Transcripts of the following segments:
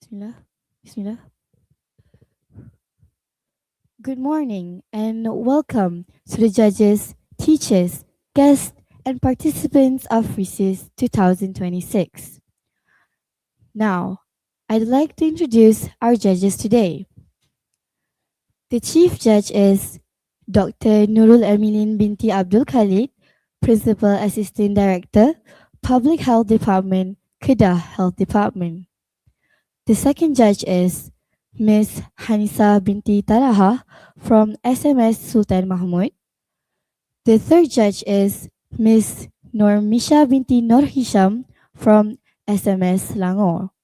Bismillah. Bismillah. Good morning and welcome to the judges, teachers, guests, and participants of RISIS 2026. Now, I'd like to introduce our judges today. The chief judge is Dr. Nurul Emilin binti Abdul Khalid, Principal Assistant Director, Public Health Department, Kedah Health Department. The second judge is Ms. Hanisa binti Talaha from SMS Sultan Mahmud. The third judge is Ms. Normisha binti Nur Hisham from SMS Langor.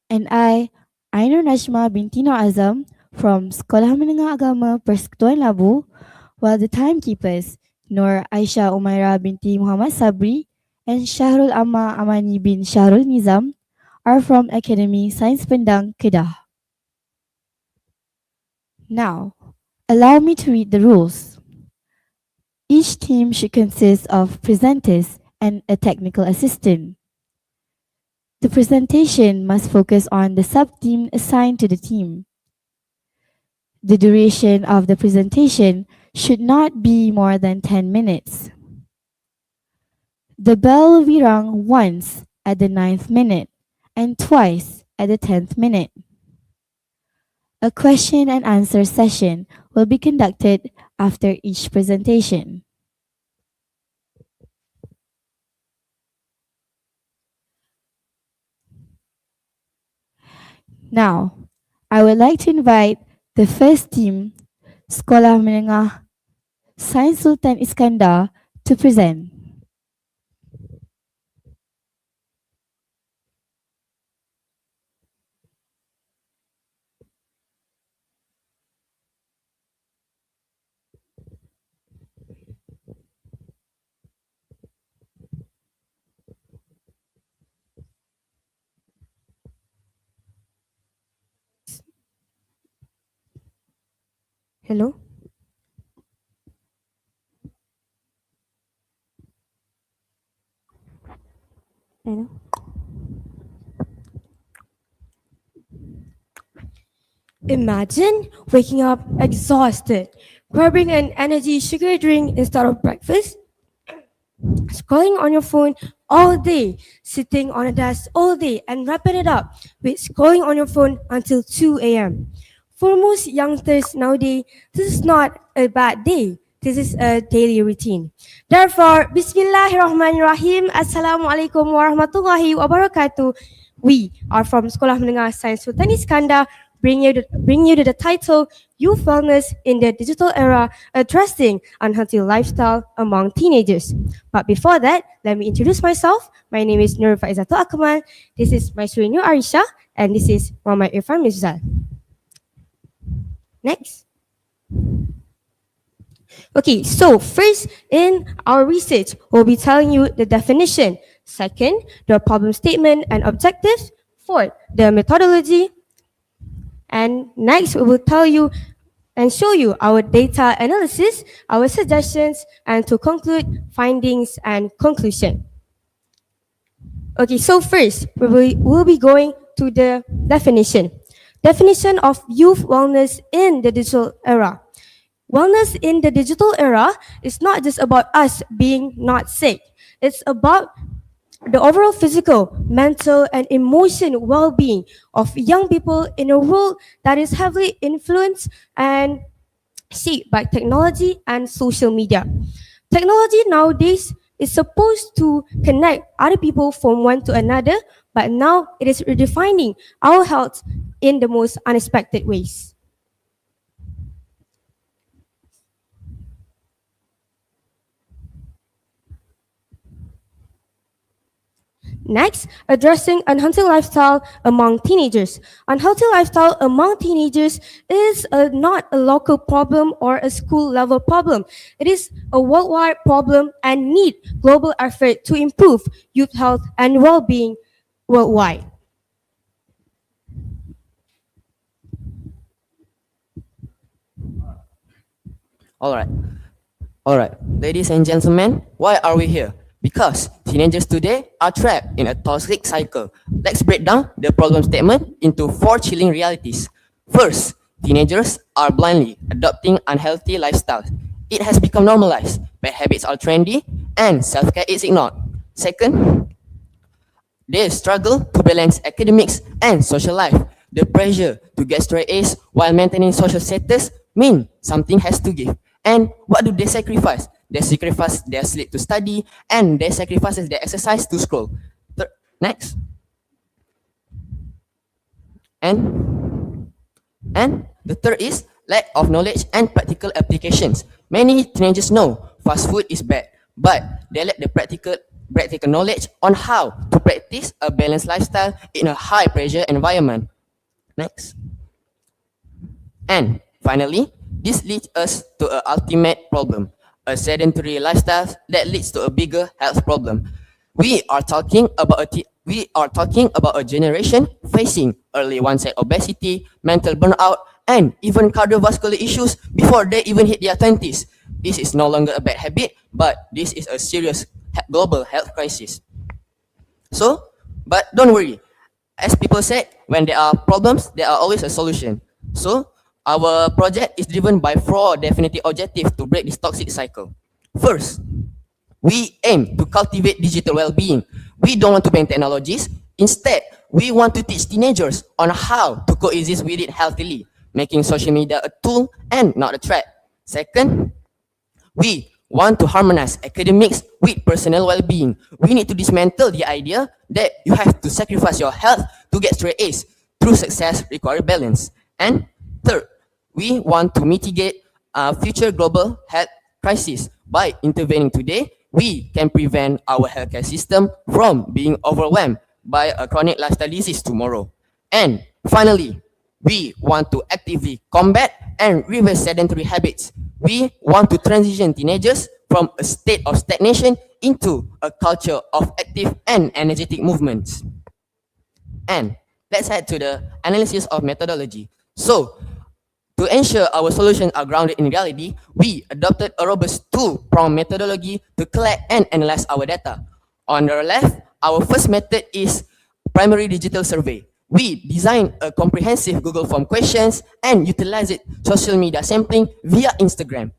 And I, Ainur Najma binti Nur Azam from Sekolah Menengah Agama Persekutuan Labu, while the timekeepers Nur Aisyah Umaira binti Muhammad Sabri and Shahrul Amma Amani bin Shahrul Nizam are from Academy Sains Pendang, Kedah. Now, allow me to read the rules. Each team should consist of presenters and a technical assistant. The presentation must focus on the sub-theme assigned to the team. The duration of the presentation should not be more than 10 minutes. The bell will be rung once at the 9th minute and twice at the 10th minute. A question and answer session will be conducted after each presentation. Now, I would like to invite the first team, Sekolah Menengah Sains Sultan Iskandar, to present. Hello? Hello? Imagine waking up exhausted, grabbing an energy sugar drink instead of breakfast, scrolling on your phone all day, sitting on a desk all day, and wrapping it up with scrolling on your phone until 2 a.m. For most youngsters nowadays, this is not a bad day. This is a daily routine. Therefore, Bismillahirrahmanirrahim. Assalamualaikum warahmatullahi wabarakatuh. We are from Sekolah Menengah Sains Sultan Iskandar, bring you to the title Youth Wellness in the Digital Era, addressing unhealthy lifestyle among teenagers. But before that, let me introduce myself. My name is Nur Faizatul Akmal. This is my senior Arisha, and this is Muhammad Irfan Mizal. Next. Okay, so first in our research, we'll be telling you the definition. Second, the problem statement and objectives. Fourth, the methodology. And next, we will tell you and show you our data analysis, our suggestions, and to conclude, findings and conclusion. Okay, so first, we'll be going to the definition. Definition of youth wellness in the digital era. Wellness in the digital era is not just about us being not sick. It's about the overall physical, mental, and emotional well-being of young people in a world that is heavily influenced and shaped by technology and social media. Technology nowadays is supposed to connect other people from one to another, but now it is redefining our health in the most unexpected ways. Next, addressing unhealthy lifestyle among teenagers. Unhealthy lifestyle among teenagers is not a local problem or a school level problem. It is a worldwide problem and need global effort to improve youth health and well-being worldwide. All right. Ladies and gentlemen, why are we here? Because teenagers today are trapped in a toxic cycle. Let's break down the problem statement into four chilling realities. First, teenagers are blindly adopting unhealthy lifestyles. It has become normalized, bad habits are trendy, and self care is ignored. Second, they struggle to balance academics and social life. The pressure to get straight A's while maintaining social status mean something has to give. And what do they sacrifice? They sacrifice their sleep to study, and they sacrifice their exercise to scroll. Next. And the third is lack of knowledge and practical applications. Many teenagers know fast food is bad, but they lack the practical knowledge on how to practice a balanced lifestyle in a high pressure environment. Next. And finally, this leads us to an ultimate problem, a sedentary lifestyle that leads to a bigger health problem. We are talking about a generation facing early onset obesity, mental burnout, and even cardiovascular issues before they even hit their 20s. This is no longer a bad habit, but this is a serious global health crisis. So, but don't worry. As people said, when there are problems, there are always a solution. So, our project is driven by four definitive objectives to break this toxic cycle. First, we aim to cultivate digital well-being. We don't want to ban technologies. Instead, we want to teach teenagers on how to coexist with it healthily, making social media a tool and not a threat. Second, we want to harmonize academics with personal well-being. We need to dismantle the idea that you have to sacrifice your health to get straight A's. True success requires balance. And third, we want to mitigate future global health crisis. By intervening today, we can prevent our healthcare system from being overwhelmed by a chronic lifestyle disease tomorrow. And finally, we want to actively combat and reverse sedentary habits. We want to transition teenagers from a state of stagnation into a culture of active and energetic movements. And let's head to the analysis of methodology. So, to ensure our solutions are grounded in reality, we adopted a robust two-pronged methodology to collect and analyze our data. On the left, our first method is primary digital survey. We designed a comprehensive Google Form questions and utilized social media sampling via Instagram.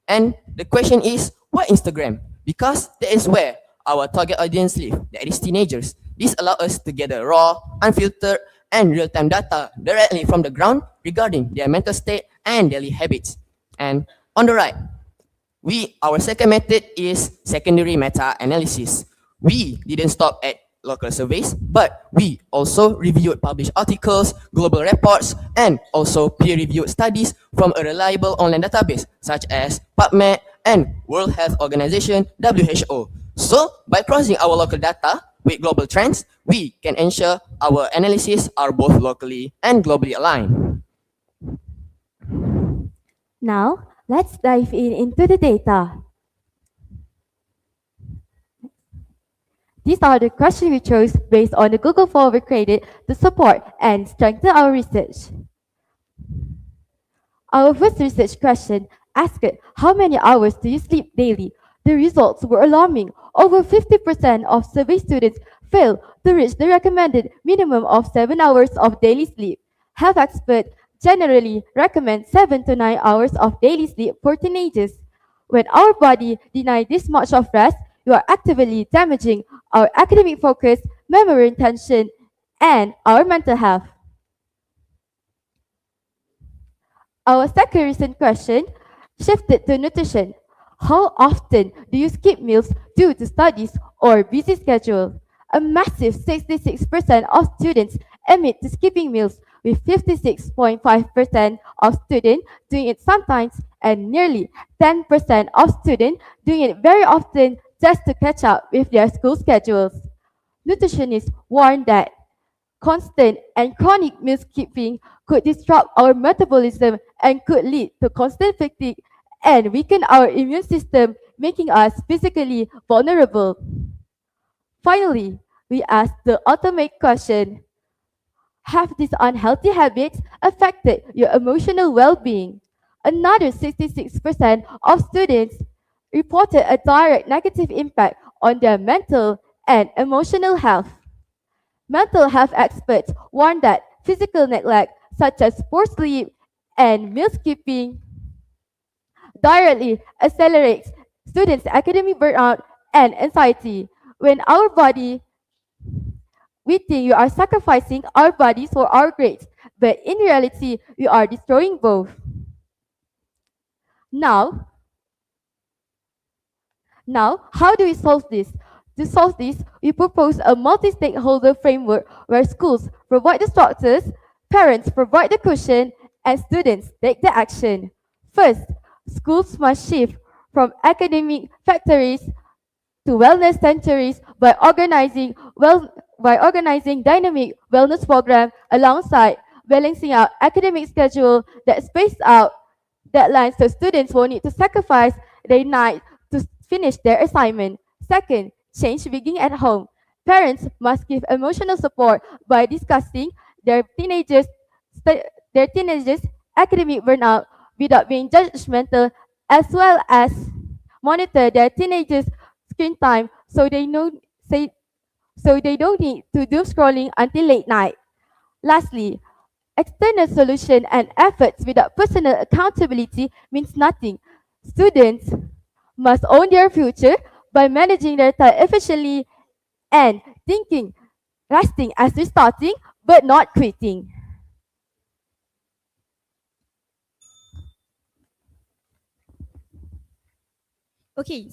And the question is, why Instagram? Because that is where our target audience live, that is teenagers. This allows us to gather raw, unfiltered, and real-time data directly from the ground regarding their mental state and daily habits. And on the right, our second method is secondary meta-analysis. We didn't stop at local surveys, but we also reviewed published articles, global reports, and also peer-reviewed studies from a reliable online database such as PubMed and World Health Organization (WHO). So, by crossing our local data with global trends, we can ensure our analyses are both locally and globally aligned. Now, let's dive into the data. These are the questions we chose based on the Google Form we created to support and strengthen our research. Our first research question asked how many hours do you sleep daily? The results were alarming. Over 50% of survey students fail to reach the recommended minimum of 7 hours of daily sleep. Health experts generally recommend 7 to 9 hours of daily sleep for teenagers. When our body denies this much of rest, you are actively damaging our academic focus, memory retention, and our mental health. Our second recent question shifted to nutrition. How often do you skip meals due to studies or busy schedule? A massive 66% of students admit to skipping meals, with 56.5% of students doing it sometimes and nearly 10% of students doing it very often just to catch up with their school schedules. Nutritionists warn that constant and chronic meal skipping could disrupt our metabolism and could lead to constant fatigue and weaken our immune system, making us physically vulnerable. Finally, we ask the ultimate question: have these unhealthy habits affected your emotional well-being? Another 66% of students reported a direct negative impact on their mental and emotional health. Mental health experts warn that physical neglect, such as poor sleep and meal skipping, directly accelerates students' academic burnout and anxiety. When our body, we think we are sacrificing our bodies for our grades, but in reality, we are destroying both. Now, how do we solve this? To solve this, we propose a multi-stakeholder framework where schools provide the structures, parents provide the cushion, and students take the action. First, schools must shift from academic factories to wellness centuries by organizing dynamic wellness program alongside balancing out academic schedule that space out deadlines so students won't need to sacrifice their night to finish their assignment. Second, change begin at home. Parents must give emotional support by discussing their teenagers their teenagers academic burnout without being judgmental, as well as monitor their teenagers screen time say, so they don't need to do scrolling until late night. Lastly, external solution and efforts without personal accountability means nothing. Students must own their future by managing their time efficiently and thinking, resting as restarting, but not quitting. Okay.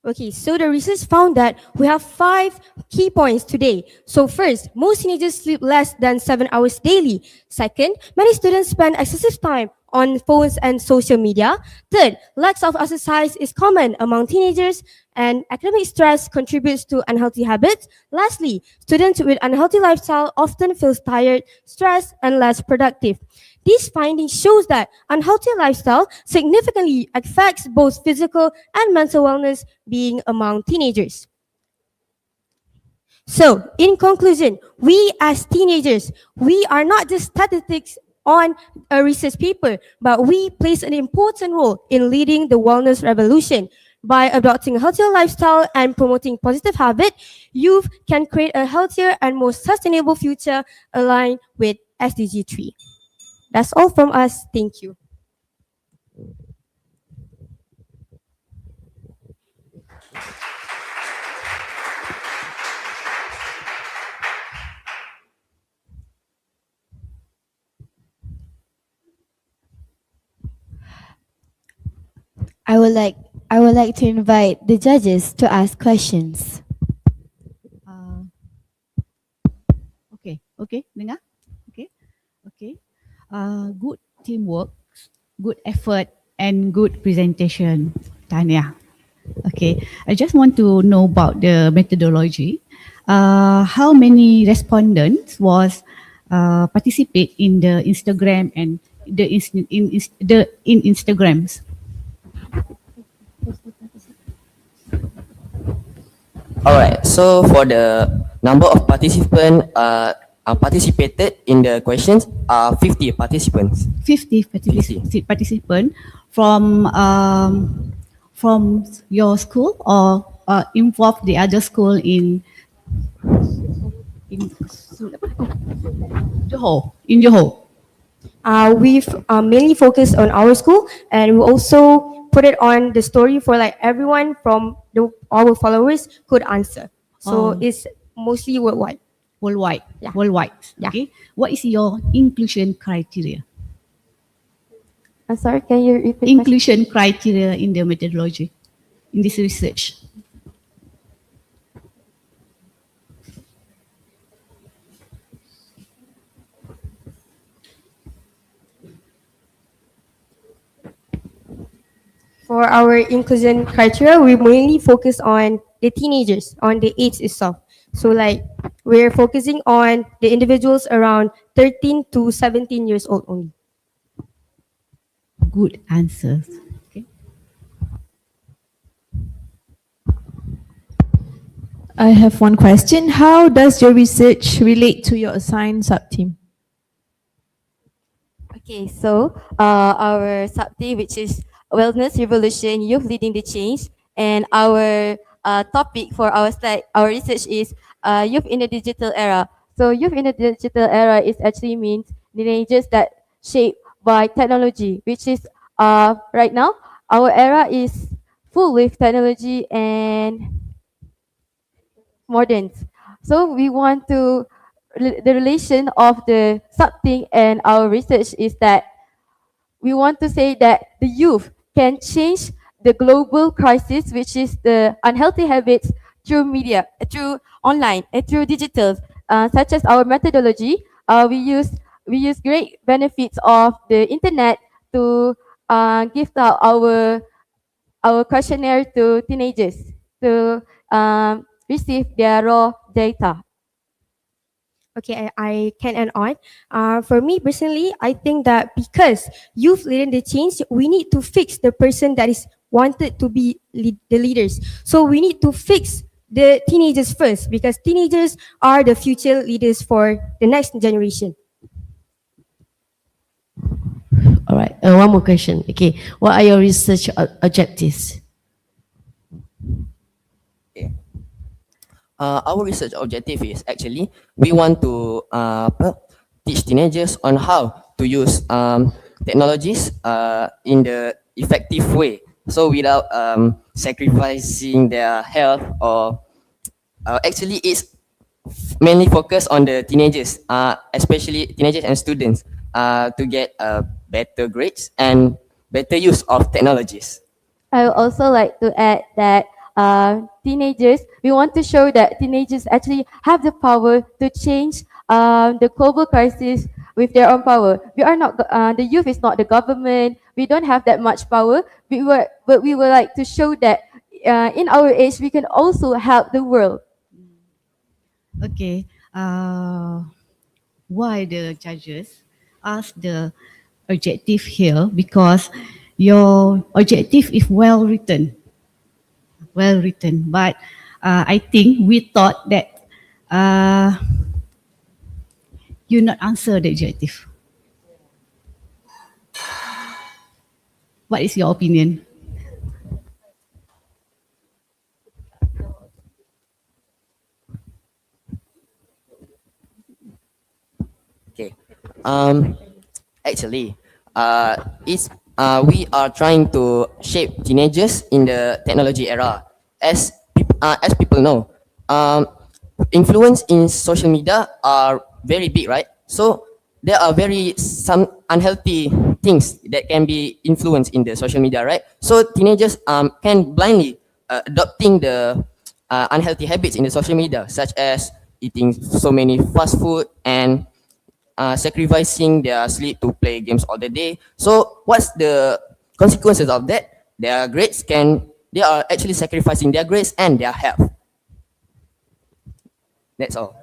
Okay, so the research found that we have 5 key points today. So first, most teenagers sleep less than 7 hours daily. Second, many students spend excessive time on phones and social media. Third, lack of exercise is common among teenagers, and academic stress contributes to unhealthy habits. Lastly, students with unhealthy lifestyle often feel tired, stressed, and less productive. These findings shows that unhealthy lifestyle significantly affects both physical and mental wellness being among teenagers. So, in conclusion, we as teenagers, we are not just statistics on a research paper, but we place an important role in leading the wellness revolution. By adopting a healthier lifestyle and promoting positive habits, youth can create a healthier and more sustainable future aligned with SDG 3. That's all from us. Thank you. I would like to invite the judges to ask questions. Uh, okay, dengar? Okay. Good teamwork, good effort, and good presentation, Tanya. Okay, I just want to know about the methodology. How many respondents was participate in the Instagram and in Instagrams? Alright, so for the number of participants participated in the questions are 50 participants. 50 participant from your school or involve the other school in Johor. In Johor. We've mainly focused on our school, and we also put it on the story for like everyone from our followers could answer. So Oh. it's mostly worldwide. Worldwide. Yeah. Worldwide. Yeah. Okay. What is your inclusion criteria? I'm sorry, can you repeat? Inclusion criteria in the methodology, in this research. For our inclusion criteria, we mainly focus on the teenagers, on the age itself. So like we're focusing on the individuals around 13 to 17 years old only. Good answers. Okay. I have one question. How does your research relate to your assigned sub-team? Okay, so our sub-team, which is wellness revolution, youth leading the change, and our topic for our slide, our research is youth in the digital era. So youth in the digital era is actually means teenagers that shaped by technology, which is right now our era is full with technology and moderns. So we want to the relation of the something and our research is that we want to say that the youth can change the global crisis, which is the unhealthy habits through media, through online, and through digital, such as our methodology. We use great benefits of the internet to give out our questionnaire to teenagers to receive their raw data. Okay, I can add on. For me personally, I think that because youth leading the change, we need to fix the person that is wanted to be the leaders. So we need to fix the teenagers first because teenagers are the future leaders for the next generation. All right. One more question. Okay. What are your research objectives? Our research objective is actually we want to teach teenagers on how to use technologies in the effective way. So without sacrificing their health or actually it's mainly focused on the teenagers, especially teenagers and students, to get better grades and better use of technologies. I would also like to add that teenagers, we want to show that teenagers actually have the power to change the global crisis with their own power. We are not, the youth is not the government. We don't have that much power. But we would like to show that in our age, we can also help the world. Okay. Why the judges ask the objective here? Because your objective is well written. Well written. But I think we thought that you not answer the objective. What is your opinion? Okay. Actually, it's we are trying to shape teenagers in the technology era. As people know, influence in social media are very big, right? So there are very some unhealthy things that can be influenced in the social media, right? So teenagers can blindly adopting the unhealthy habits in the social media, such as eating so many fast food and sacrificing their sleep to play games all the day. So what's the consequences of that? Their grades can they are actually sacrificing their grades and their health. That's all.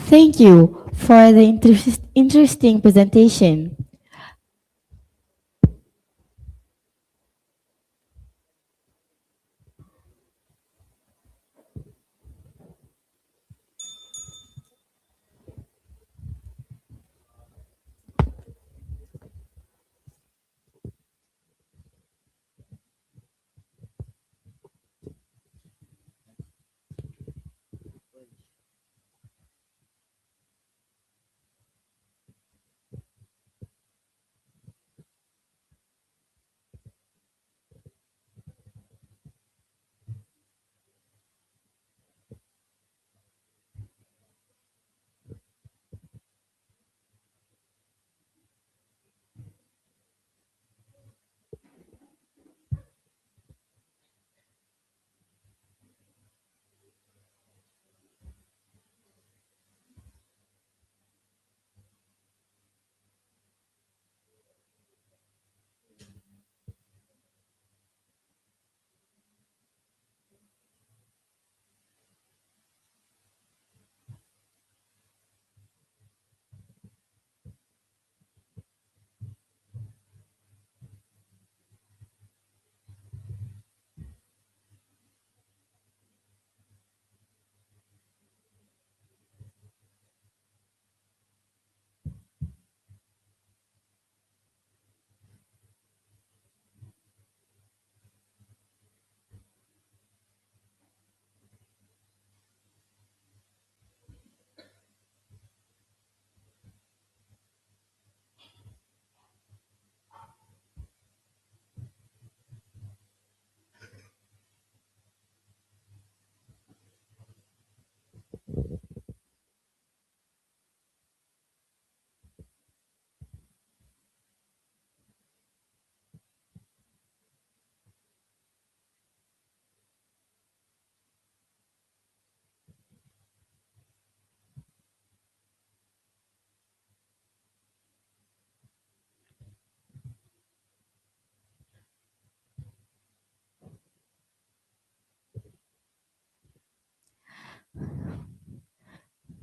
Thank you for the interesting presentation.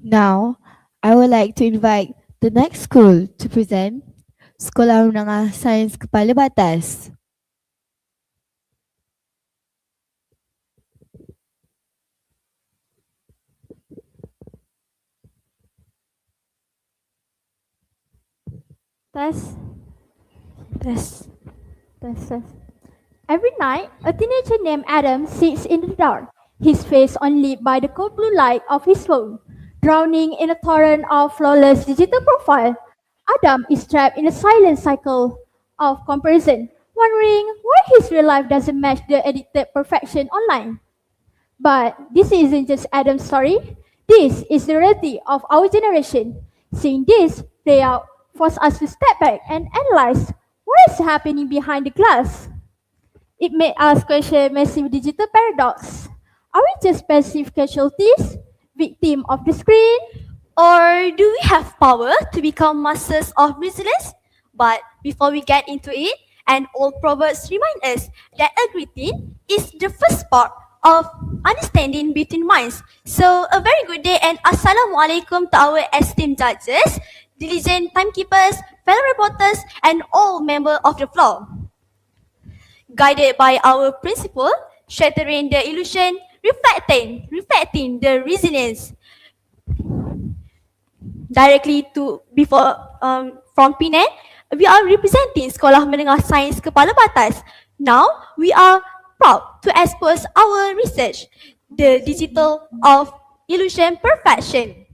Now, I would like to invite the next school to present, Sekolah Menengah Sains Kepala Batas. Test, test, test. Every night, a teenager named Adam sits in the dark, his face unlit by the cold blue light of his phone. Drowning in a torrent of flawless digital profile, Adam is trapped in a silent cycle of comparison, wondering why his real life doesn't match the edited perfection online. But this isn't just Adam's story. This is the reality of our generation. Seeing this play out forces us to step back and analyze what is happening behind the glass. It made us question massive digital paradox. Are we just passive casualties, victim of the screen? Or do we have power to become masters of resilience? But before we get into it, an old proverb reminds us that a greeting is the first part of understanding between minds. So a very good day and Assalamualaikum to our esteemed judges, diligent timekeepers, fellow reporters, and all members of the floor. Guided by our principle, shattering the illusion, reflecting the resilience directly to before from Penang, we are representing Sekolah Menengah Sains Kepala Batas. Now we are proud to expose our research, the digital of illusion perfection.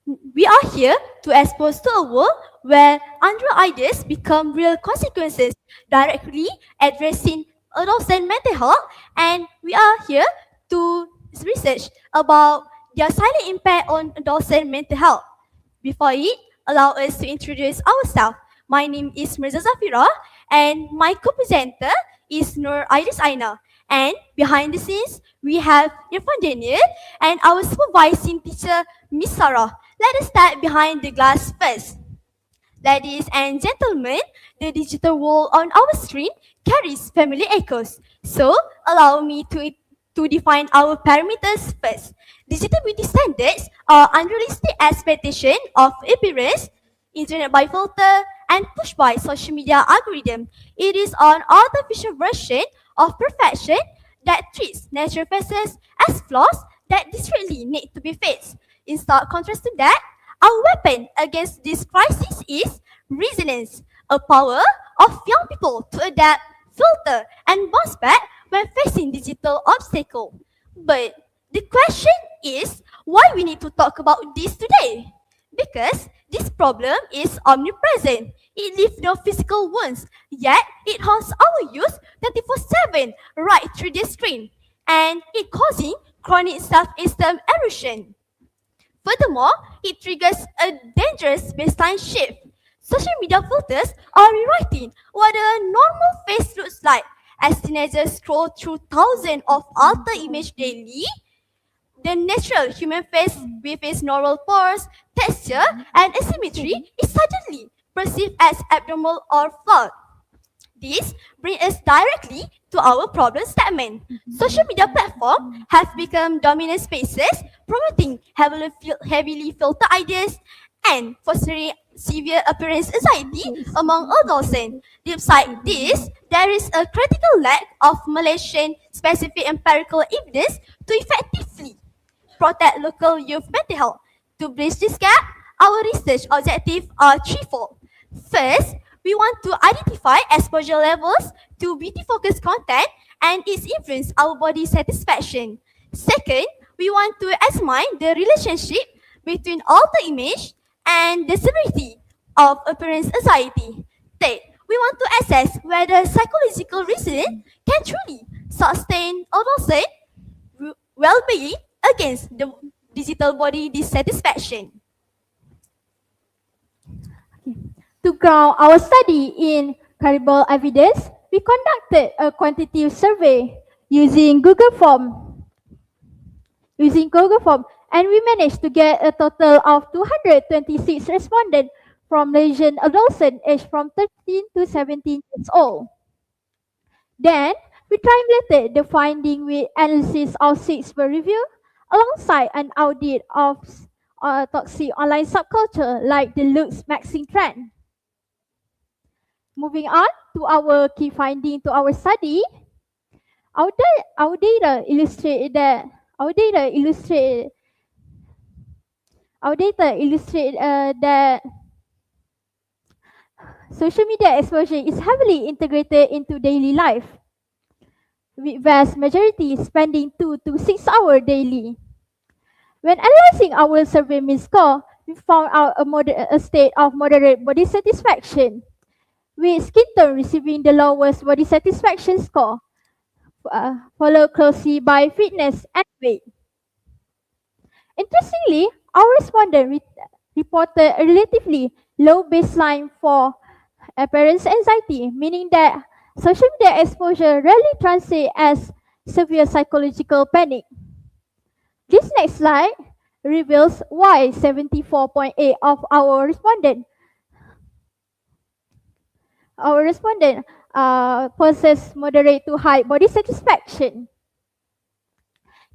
We are here to expose to a world where Android ideas become real consequences, directly addressing adolescent mental health, and we are here to research about their silent impact on adolescent mental health. Before it, allow us to introduce ourselves. My name is Mirza Zafira, and my co-presenter is Nur Iris Aina. And behind the scenes, we have Irfan Daniel and our supervising teacher, Miss Sarah. Let us start behind the glass first. Ladies and gentlemen, the digital world on our screen carries familiar echoes. So, allow me to define our parameters first. Digital beauty standards are unrealistic expectation of appearance, internet by filter, and pushed by social media algorithm. It is an artificial version of perfection that treats natural faces as flaws that desperately need to be fixed. In stark contrast to that, our weapon against this crisis is resilience, a power of young people to adapt, filter, and bounce back when facing digital obstacle. But the question is why we need to talk about this today? Because this problem is omnipresent. It leaves no physical wounds, yet it haunts our youth 24/7 right through the screen, and it causing chronic self-esteem erosion. Furthermore, it triggers a dangerous baseline shift. Social media filters are rewriting what a normal face looks like. As teenagers scroll through thousands of altered images daily, the natural human face with its normal pores, texture, and asymmetry is suddenly perceived as abnormal or flawed. This brings us directly to our problem statement. Social media platforms have become dominant spaces, promoting heavily filtered ideas and fostering severe appearance anxiety among adolescents. Despite this, there is a critical lack of Malaysian-specific empirical evidence to effectively protect local youth mental health. To bridge this gap, our research objectives are threefold. First, we want to identify exposure levels to beauty-focused content and its influence our body satisfaction. Second, we want to examine the relationship between altered image and the severity of appearance anxiety. Third, we want to assess whether psychological resilience can truly sustain adolescent well-being against the digital body dissatisfaction. To ground our study in credible evidence, we conducted a quantitative survey using Google Form. And we managed to get a total of 226 respondents from Malaysian adolescents aged from 13 to 17 years old. Then, we triangulated the finding with analysis of 6 peer review, alongside an audit of toxic online subculture like the looks maxing trend. Moving on to our key finding to our study, our data illustrate that that social media exposure is heavily integrated into daily life, with vast majority spending 2 to 6 hours daily. When analyzing our survey mean score, we found out a state of moderate body satisfaction, with skin tone receiving the lowest body satisfaction score, followed closely by fitness and weight. Interestingly, our respondent reported a relatively low baseline for appearance anxiety, meaning that social media exposure rarely translates as severe psychological panic. This next slide reveals why 74.8 of our respondent possess moderate to high body satisfaction.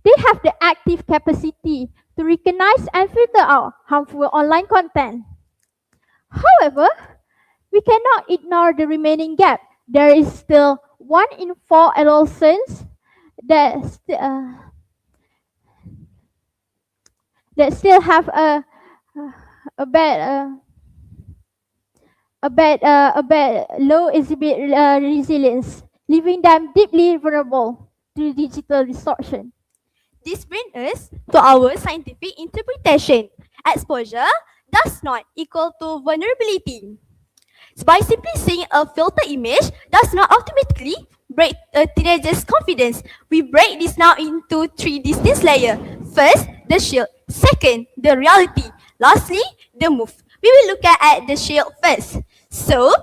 They have the active capacity to recognize and filter out harmful online content. However, we cannot ignore the remaining gap. There is still 1 in 4 adolescents that still have a bad low exhibit resilience, leaving them deeply vulnerable to digital distortion. This brings us to our scientific interpretation. Exposure does not equal to vulnerability. So by simply seeing a filtered image does not automatically break a teenager's confidence. We break this now into 3 distinct layers. First, the shield. Second, the reality. Lastly, the move. We will look at the shield first. So,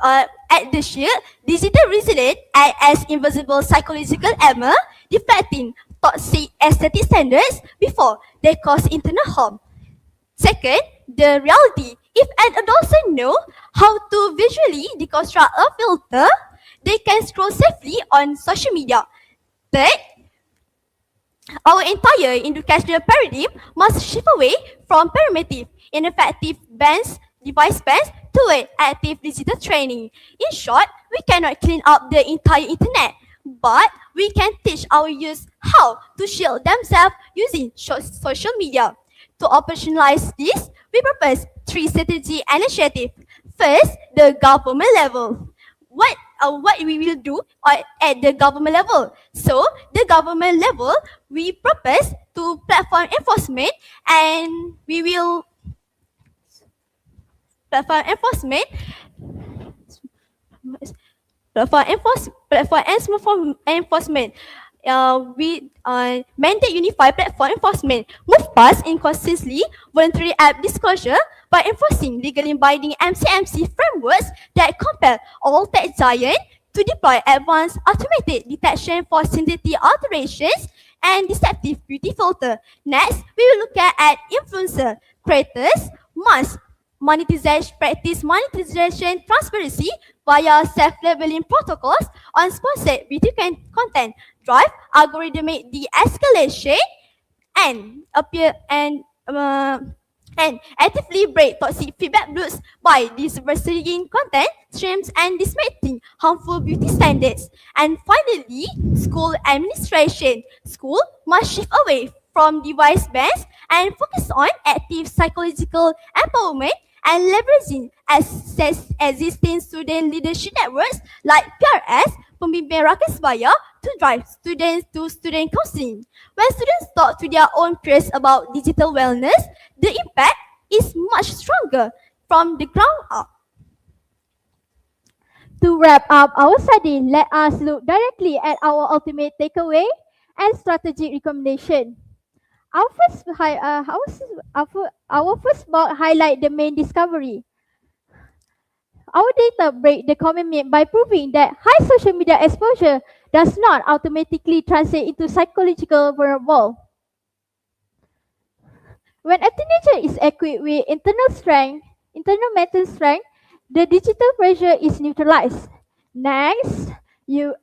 at the shield, digital resilience act as invisible psychological armor, deflecting toxic aesthetic standards before they cause internal harm. Second, the reality. If an adolescent know how to visually deconstruct a filter, they can scroll safely on social media. Third, our entire educational paradigm must shift away from performative, ineffective device bans toward active digital training. In short, we cannot clean up the entire internet, but we can teach our youth how to shield themselves using social media. To operationalize this, we propose 3 strategy initiatives. First, the government level. What we will do at the government level? So, the government level, we propose to platform enforcement, and we will platform enforcement we mandate unified platform enforcement, move past inconsistently voluntary app disclosure by enforcing legally binding MCMC frameworks that compel all tech giants to deploy advanced automated detection for synthetic alterations and deceptive beauty filter. Next, we will look at influencer creators must practice monetization transparency via self-labeling protocols on sponsored beauty content, drive algorithmic de-escalation, and actively break toxic feedback loops by diversifying content streams and dismantling harmful beauty standards. And finally, school administration. School must shift away from device bans and focus on active psychological empowerment and leveraging existing student leadership networks like PRS, Pembimbing Rakyat Sebaya, to drive students to student counseling. When students talk to their own peers about digital wellness, the impact is much stronger from the ground up. To wrap up our study, let us look directly at our ultimate takeaway and strategic recommendation. Our first bulk highlight the main discovery. Our data break the common myth by proving that high social media exposure does not automatically translate into psychological vulnerable. When a teenager is equipped with internal mental strength, the digital pressure is neutralized. Next,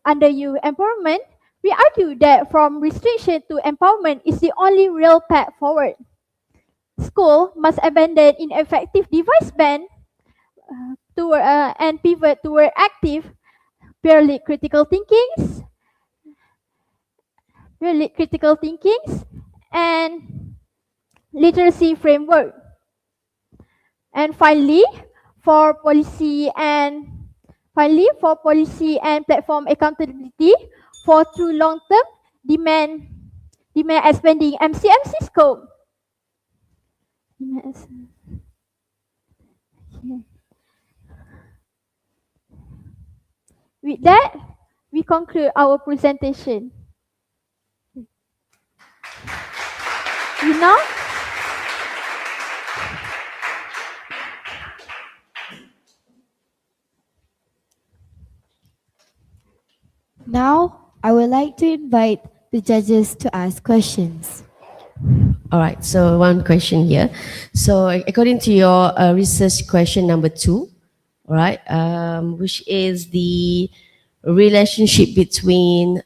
under youth empowerment, We argue that from restriction to empowerment is the only real path forward. School must abandon ineffective device ban and pivot toward active, purely critical thinkings, and literacy framework. And finally, for policy and platform accountability for true long-term demand expanding MCMC scope. With that, we conclude our presentation. We now Now, I would like to invite the judges to ask questions. All right, so one question here. So according to your research question number 2, all right, which is the relationship between,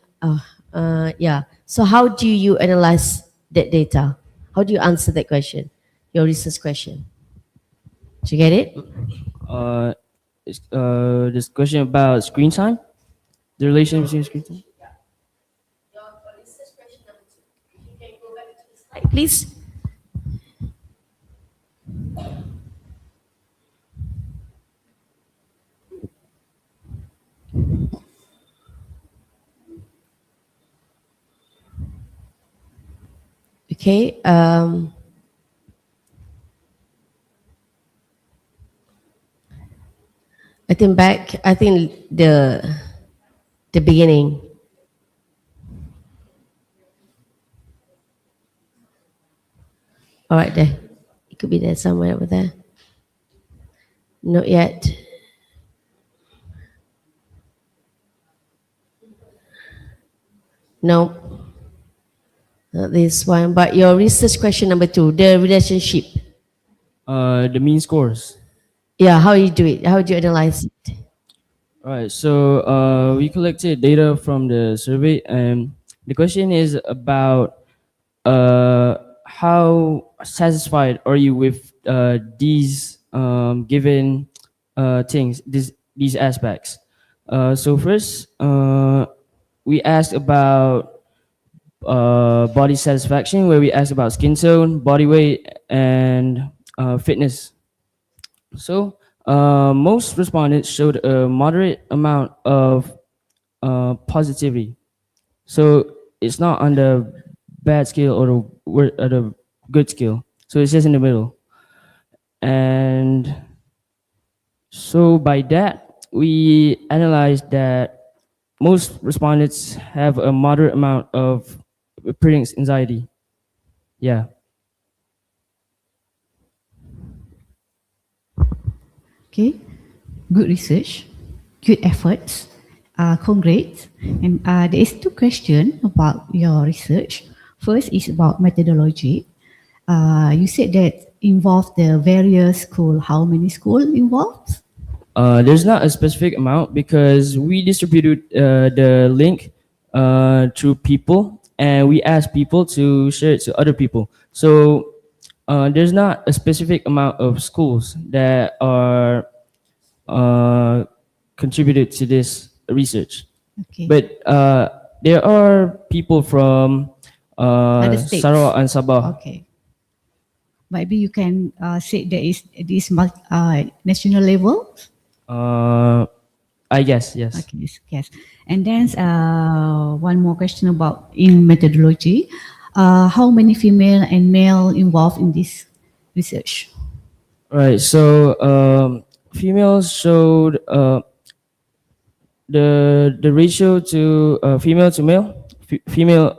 so how do you analyze that data? How do you answer that question, your research question? Did you get it? This question about screen time, the relation between screen time. Please. Okay. I think the beginning. All right, there. It could be there somewhere over there. Not yet. No. Not this one. But your research question number 2, the relationship. The mean scores. Yeah, how you do it? How do you analyze it? All right, so we collected data from the survey, and the question is about how satisfied are you with these given things, these aspects. So first, we asked about body satisfaction, where we asked about skin tone, body weight, and fitness. So most respondents showed a moderate amount of positivity. So it's not on the bad scale or the good scale. So it's just in the middle. And so by that, we analyzed that most respondents have a moderate amount of experienced anxiety. Yeah. Okay, good research, good efforts, congrats. And there is 2 questions about your research. First is about methodology. You said that involved the various school. How many school involved? There's not a specific amount because we distributed the link to people, and we asked people to share it to other people. So there's not a specific amount of schools that are contributed to this research. Okay. But there are people from Other states. Sarawak and Sabah. Okay. Maybe you can say there is this national level. I guess, yes. Okay, yes. And then one more question about in methodology. How many female and male involved in this research? Right. So females showed the ratio to female to male. Female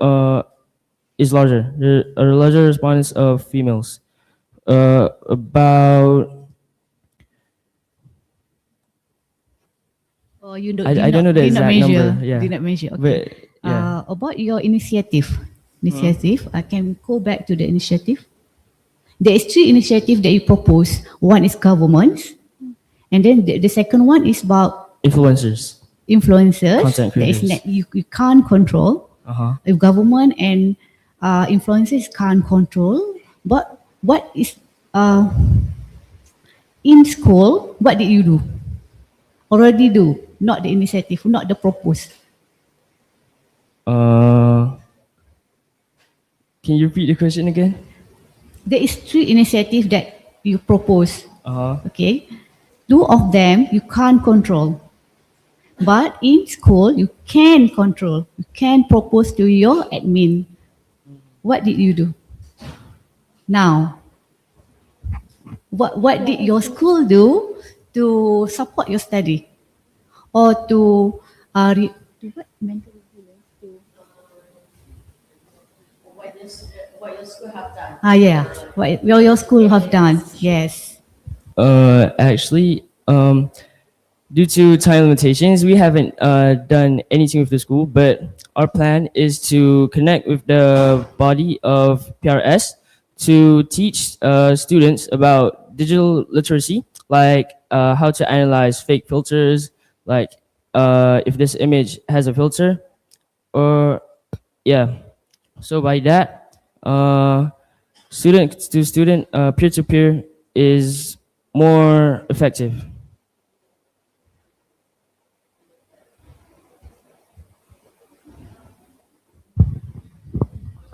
is larger. There are larger respondents of females. About I don't know the exact number. Yeah. Did not measure. Okay. But, yeah. About your initiative, I can go back to the initiative. There is 3 initiatives that you propose. One is government, and then the second one is about Influencers. Content creators. you can't control. If government and influences can't control, but what is in school? What did you do? Already do, not the initiative, not the propose. Can you repeat the question again? There is 3 initiatives that you propose. Uh-huh. Okay, 2 of them you can't control, but in school you can control. You can propose to your admin. What did you do? Now, what did your school do to support your study or to to what mental What your school have done? yeah, what your school have done? Yes. Actually, due to time limitations, we haven't done anything with the school, but our plan is to connect with the body of PRS to teach students about digital literacy, like how to analyze fake filters, like if this image has a filter, or yeah. So by that, student to student, peer to peer is more effective.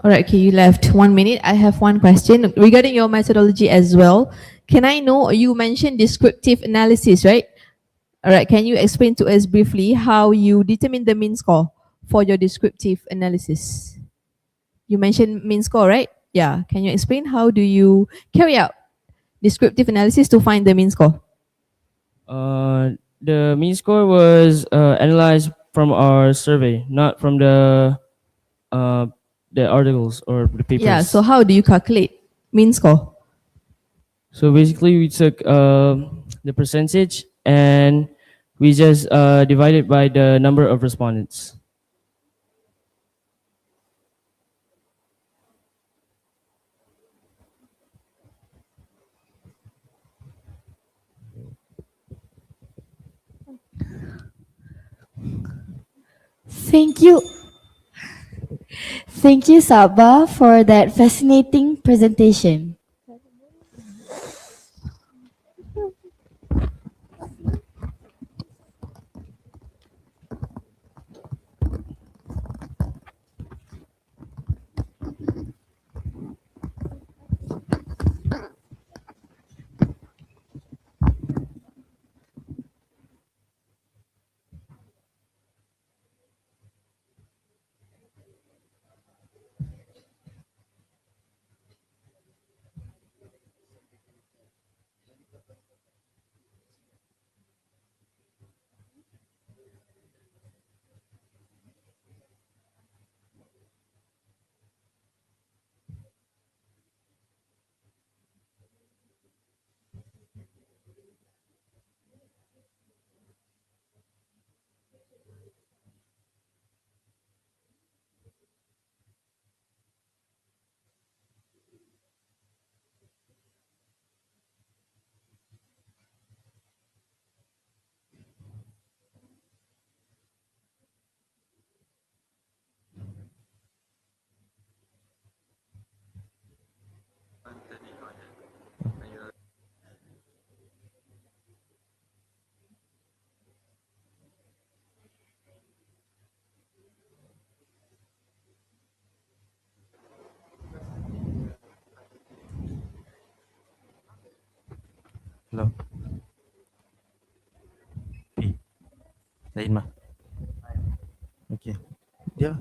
All right, okay, you left 1 minute. I have one question regarding your methodology as well. Can I know, you mentioned descriptive analysis, right? All right, can you explain to us briefly how you determine the mean score for your descriptive analysis? You mentioned mean score, right? Yeah, can you explain how do you carry out descriptive analysis to find the mean score? The mean score was analyzed from our survey, not from the articles or the papers. Yeah, so how do you calculate mean score? So basically, we took the percentage and we just divided by the number of respondents. Thank you. Thank you, Sabah, for that fascinating presentation. Hello. Lain mah. Okay. Dia.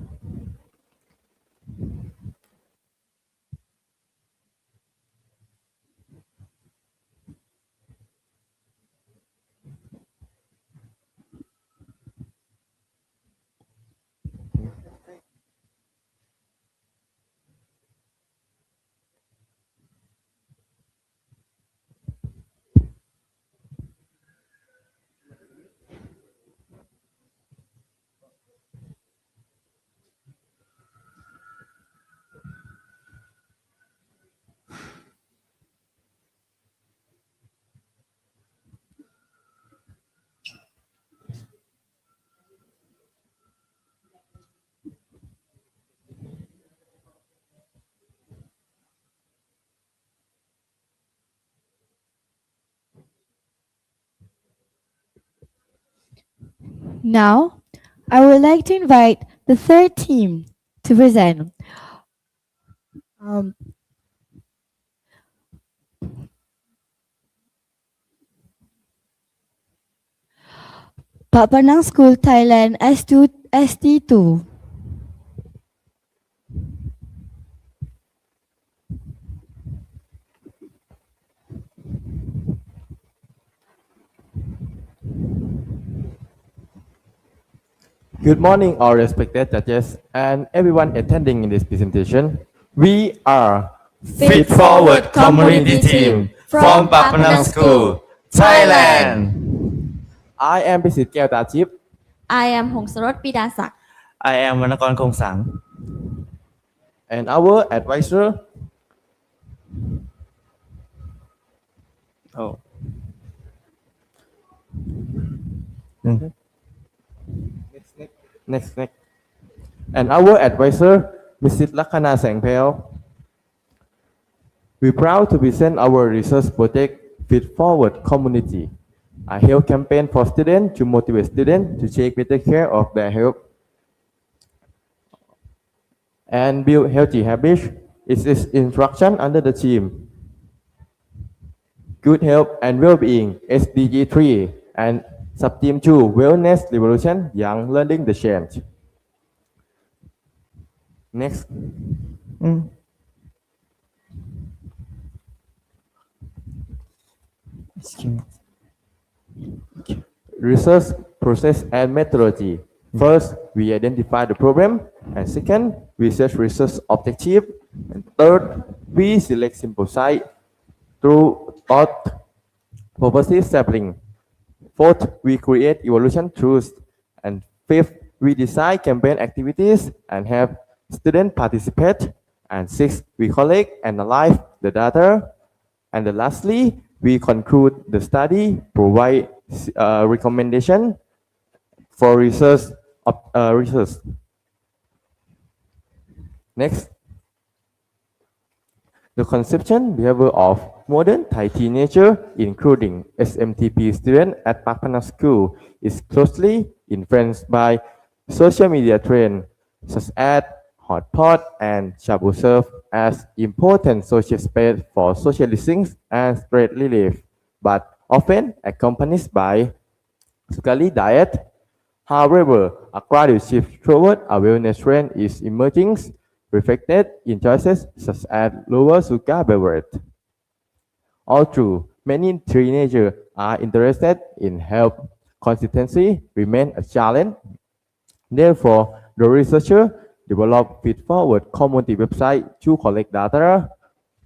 Now, I would like to invite the third team to present. Um, Pak Panang School Thailand S2 ST2. Good morning, all respected judges and everyone attending in this presentation. We are Fit Forward Community Team from Pak Panang School, Thailand. I am Pisit Keo Tachip. I am Hongsarot Pidasak. I am Wanakon Kong Sang. And our advisor. Oh. Next. And our advisor, Mrs. Lakhana Sengpel. We're proud to present our research project, Fit Forward Community, a health campaign for students to motivate students to take better care of their health and build healthy habits. It is instruction under the theme Good Health and Well-being, SDG 3, and Sub-Team 2, Wellness Revolution, Young Learning the Change. Next. Research process and methodology. First, we identify the problem, and second, we set research objective, and third, we select sample site through thought-purposive sampling. Fourth, we create evaluation tools, and fifth, we design campaign activities and have students participate, and sixth, we collect and analyze the data, and lastly, we conclude the study, provide recommendation for research. Next, the conception behavior of modern Thai teenager, including SMTP students at Pak Panang School, is closely influenced by social media trends such as hotpot and shabu serve as important social space for socializing and stress relief, but often accompanied by sukali diet. However, a gradual shift toward a wellness trend is emerging, reflected in choices such as lower sugar beverage. Although many teenagers are interested in health, consistency remains a challenge. Therefore, the researcher developed Fit Forward community website to collect data,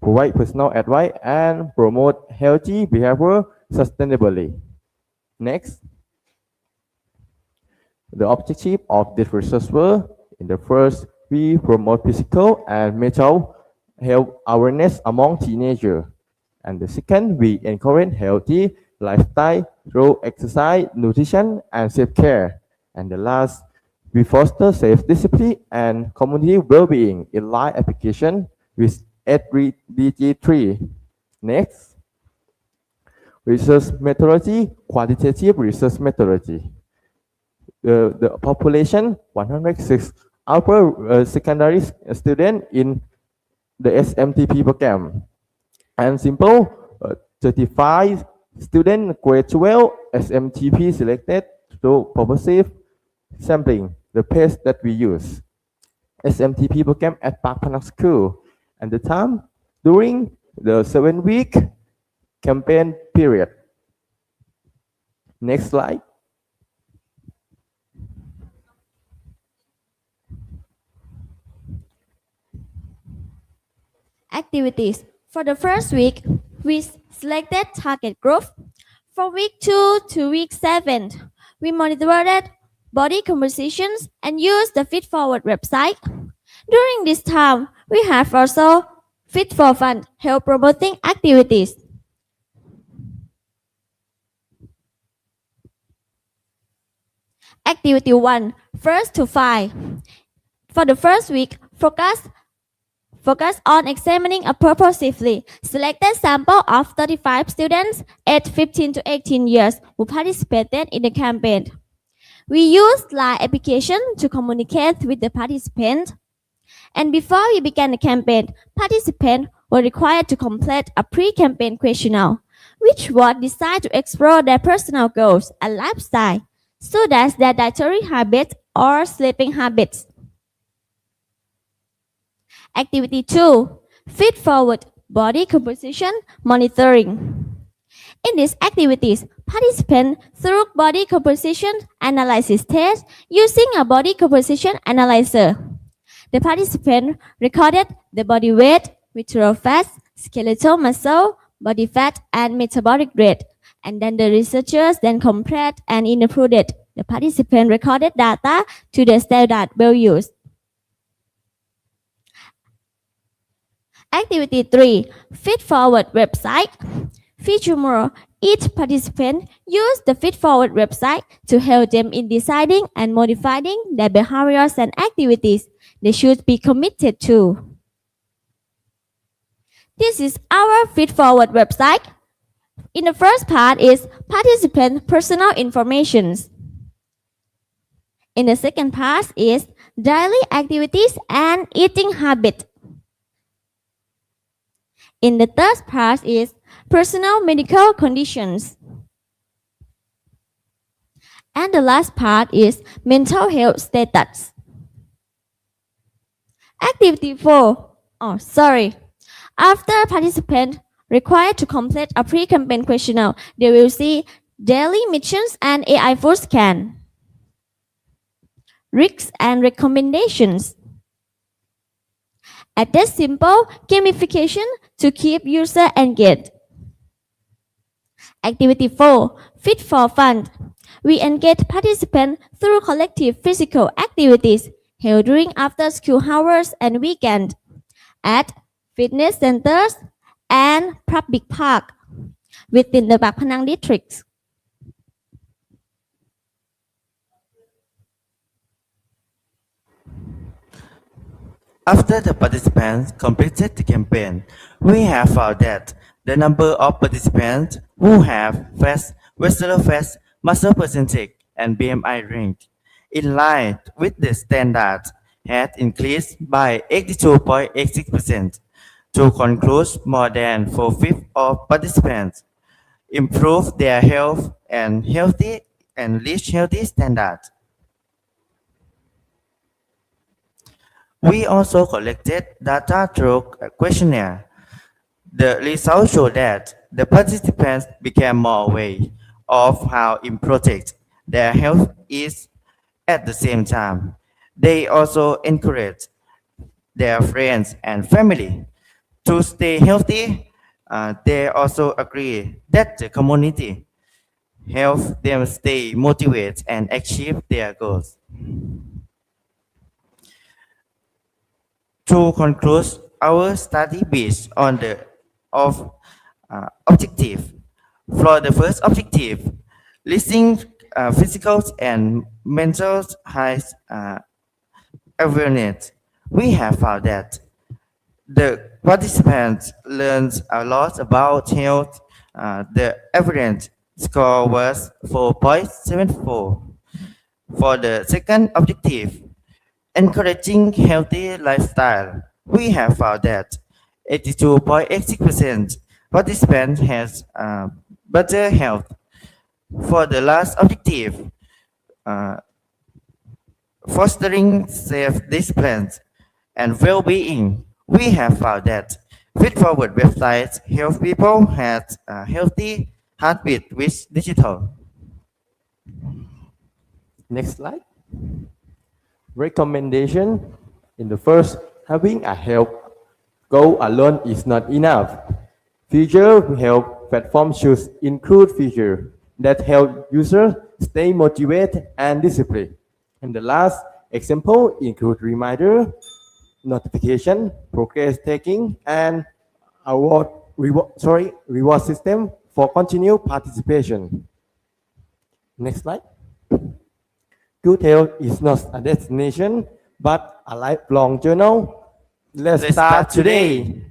provide personal advice, and promote healthy behavior sustainably. Next. The objective of this research were, in the first, we promote physical and mental health awareness among teenagers. And the second, we encourage healthy lifestyle through exercise, nutrition, and self-care. And the last, we foster self-discipline and community well-being in life application with SDG 3. Next, research methodology, quantitative research methodology. The population 106 upper secondary student in the SMTP program, and simple 35 student grade 12 SMTP selected through purposive sampling, the pace that we use. SMTP program at Pak Panang School, and the time during the 7-week campaign period. Next slide. Activities. For the first week, we selected target group. For week 2 to week 7, we monitored body compositions and used the Fit Forward website. During this time, we have also Fit for Fun, health promoting activities. Activity 1, first to 5. For the first week, focus on examining a purposefully selected sample of 35 students aged 15 to 18 years who participated in the campaign. We use Line application to communicate with the participant. And before we began the campaign, participants were required to complete a pre-campaign questionnaire, which was designed to explore their personal goals and lifestyle, such as their dietary habits or sleeping habits. Activity 2. Feed forward body composition monitoring. In these activities, participants took body composition analysis test using a body composition analyzer. The participant recorded the body weight, visceral fat, skeletal muscle, body fat, and metabolic rate. And then the researchers then compared and inputted the participant recorded data to the standard values. Activity 3. Feed forward website. Feature more. Each participant used the Feed Forward website to help them in deciding and modifying their behaviors and activities they should be committed to. This is our Feed Forward website. In the first part is participant personal information. In the second part is daily activities and eating habit. In the third part is personal medical conditions. And the last part is mental health status. Activity 4. After participants required to complete a pre-campaign questionnaire, they will see daily missions and AI food scan. Risks and recommendations. Add this simple gamification to keep user engaged. Activity 4. Fit for Fun. We engage participants through collective physical activities held during after-school hours and weekends at fitness centers and public parks within the Bak Panang district. After the participants completed the campaign, we have found that the number of participants who have fast, visceral fat, muscle percentage, and BMI range in line with the standard had increased by 82.86%. To conclude, more than 4/5 of participants improved their health and reached healthy standards. We also collected data through a questionnaire. The results show that the participants became more aware of how important their health is. At the same time, they also encourage their friends and family to stay healthy. They also agree that the community helps them stay motivated and achieve their goals. To conclude our study based on the objective. For the first objective, listing physical and mental health awareness, we have found that the participants learned a lot about health. The average score was 4.74. For the second objective, encouraging healthy lifestyle, we have found that 82.86% participants has better health. For the last objective, fostering self-discipline and well-being, we have found that Feed Forward websites help people have a healthy heartbeat with digital. Next slide. Recommendation. In the first, having a help goal alone is not enough. Future help platforms should include features that help users stay motivated and disciplined. And the last example include reminder, notification, progress taking, and reward system for continued participation. Next slide. Good health is not a destination, but a lifelong journey. Let's start today.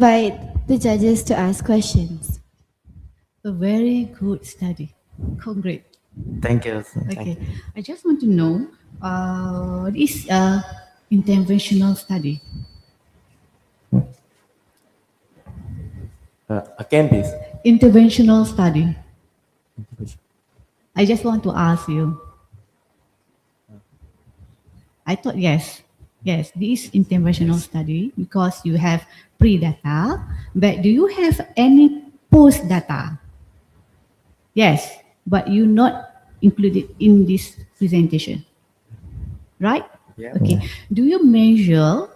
invite the judges to ask questions. A very good study. Congrats. Thank you. Okay. I just want to know, this interventional study. Again, please. Interventional study. I just want to ask you. I thought yes. Yes, this interventional study because you have pre-data, but do you have any post-data? Yes, but you not included in this presentation, right? Yeah. Okay. Do you measure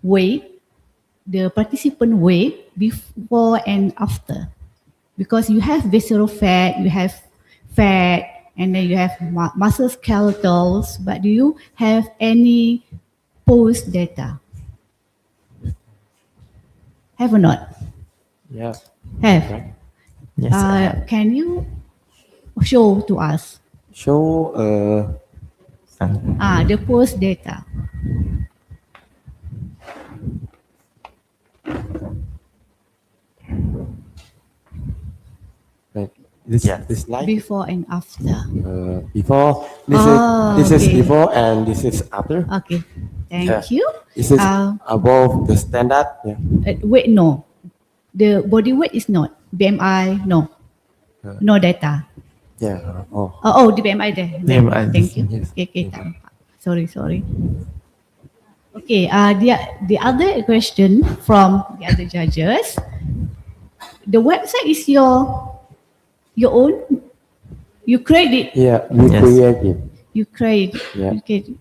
weight, the participant weight before and after? Because you have visceral fat, you have fat, and then you have muscle skeletals, but do you have any post data? Have or not? Yeah. Have. Right. Yes, I have. Can you show to us Show the post data? right. This slide. Before and after. Before this is okay. before and this is after. Okay. Thank Yeah. you. This is above the standard. Yeah. Weight, no. The body weight is not. BMI, no. No data. Yeah. Oh. Oh, the BMI there. BMI. Thank you. Yes. Okay, sorry. Okay, the other question from the other judges. The website is your own. You create it. Yeah, we Yes. create it. You create. Yeah. You create it.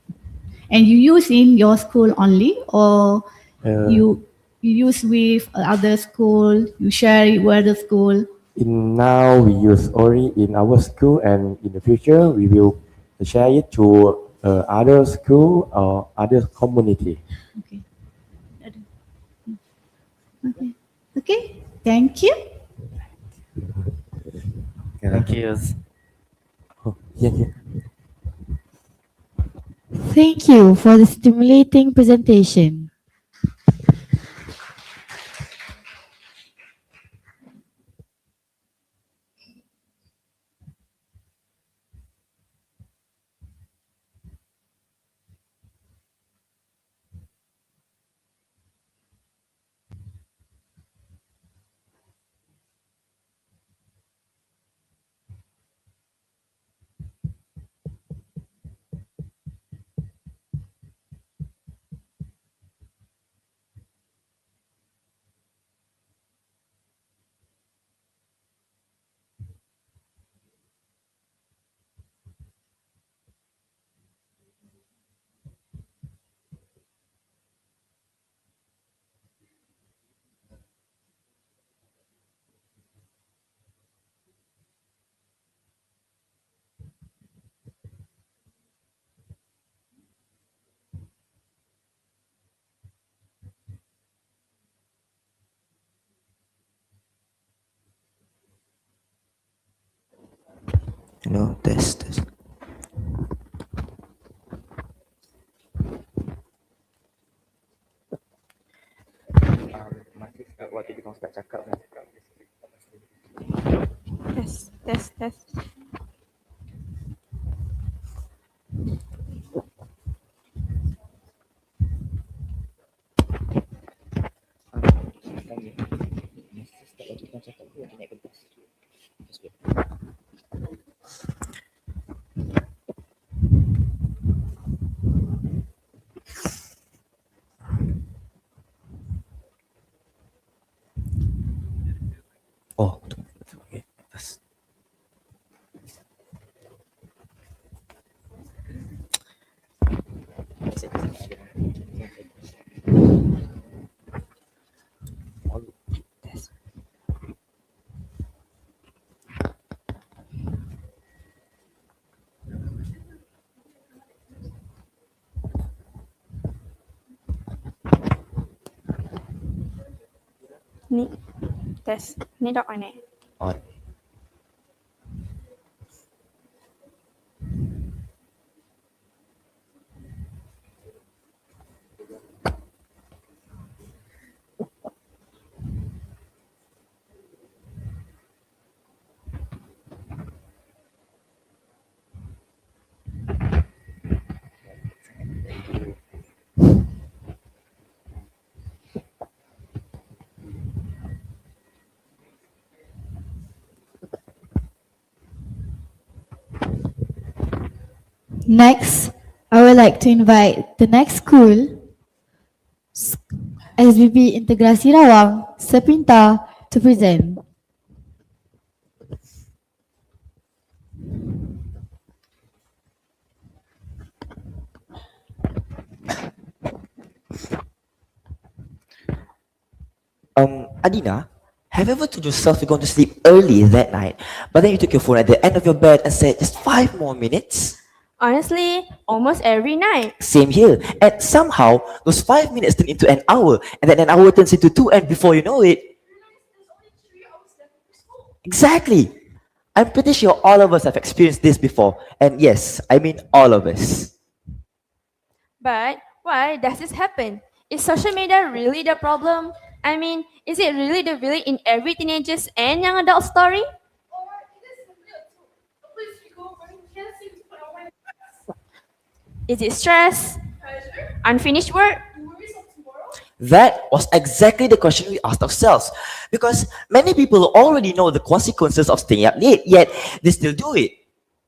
And you use in your school only, or you use with other school. You share it with other school. In now we use only in our school, and in the future we will share it to other school or other community. Okay. Okay. Thank you. Thank you. Oh, yeah. Thank you for the stimulating presentation. No, test. Waktu kita start cakap kan. Test. Oh, okay. Ni test. Ni dah on eh. On. Next, I would like to invite the next school, SBB Integrasi Rawang, Sepinta, to present. Adina, have you ever told yourself you're going to sleep early that night, but then you took your phone at the end of your bed and said just 5 more minutes? Honestly, almost every night. Same here. And somehow, those 5 minutes turn into an hour, and then an hour turns into two, and before you know it, exactly. I'm pretty sure all of us have experienced this before. And yes, I mean all of us. But why does this happen? Is social media really the problem? I mean, is it really the villain in every teenager's and young adult story? Is it stress? Unfinished work? That was exactly the question we asked ourselves. Because many people already know the consequences of staying up late, yet they still do it.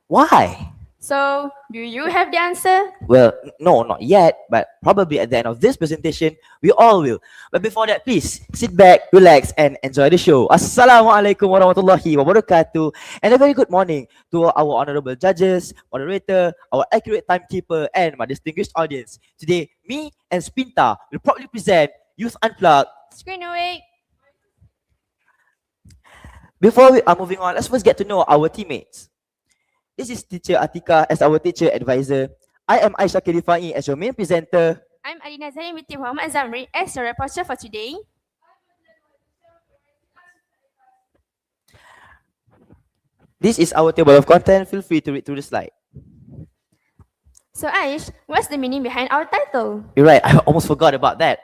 Why? So, do you have the answer? Well, no, not yet, but probably at the end of this presentation, we all will. But before that, please sit back, relax, and enjoy the show. Assalamualaikum warahmatullahi wabarakatuh. And a very good morning to our honorable judges, moderator, our accurate timekeeper, and my distinguished audience. Today, me and Spinta will proudly present Youth Unplugged. Screen away. Before we are moving on, let's first get to know our teammates. This is teacher Atika as our teacher advisor. I am Aisha Kirifai as your main presenter. I'm Adina Zain with Muhammad Zamri as your reporter for today. This is our table of content. Feel free to read through the slide. So Aish, what's the meaning behind our title? You're right, I almost forgot about that.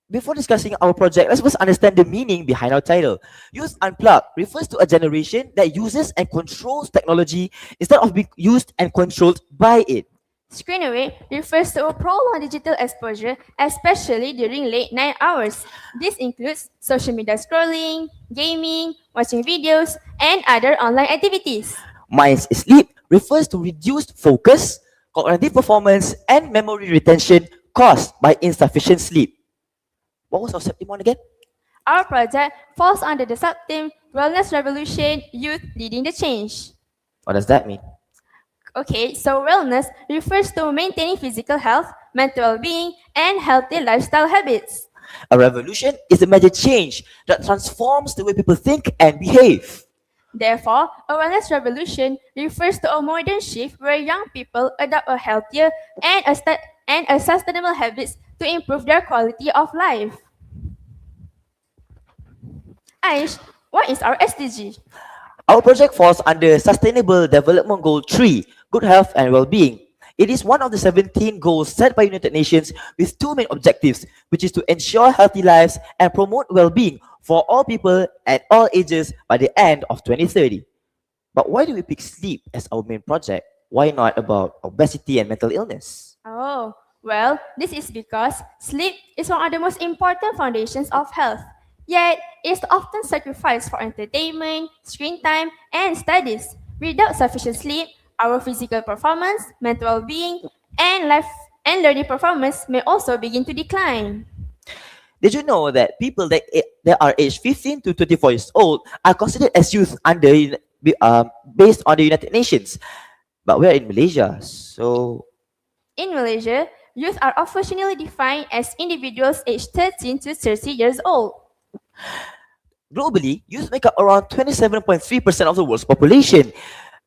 Before discussing our project, let's first understand the meaning behind our title. Youth Unplugged refers to a generation that uses and controls technology instead of being used and controlled by it. Screen away refers to a prolonged digital exposure, especially during late night hours. This includes social media scrolling, gaming, watching videos, and other online activities. Mind's sleep refers to reduced focus, cognitive performance, and memory retention caused by insufficient sleep. What was our sub-theme on again? Our project falls under the sub-theme Wellness Revolution, Youth Leading the Change. What does that mean? Okay, so wellness refers to maintaining physical health, mental well-being, and healthy lifestyle habits. A revolution is a major change that transforms the way people think and behave. Therefore, a wellness revolution refers to a modern shift where young people adopt a healthier and a sustainable habits to improve their quality of life. Aish, what is our SDG? Our project falls under Sustainable Development Goal 3, Good Health and Well-being. It is one of the 17 goals set by United Nations with two main objectives, which is to ensure healthy lives and promote well-being for all people at all ages by the end of 2030. But why do we pick sleep as our main project? Why not about obesity and mental illness? Oh, well, this is because sleep is one of the most important foundations of health. Yet, it is often sacrificed for entertainment, screen time, and studies. Without sufficient sleep, our physical performance, mental well-being, and life and learning performance may also begin to decline. Did you know that people that are aged 15 to 24 years old are considered as youth under based on the United Nations? But we're in Malaysia, so... In Malaysia, youth are officially defined as individuals aged 13 to 30 years old. Globally, youth make up around 27.3% of the world's population,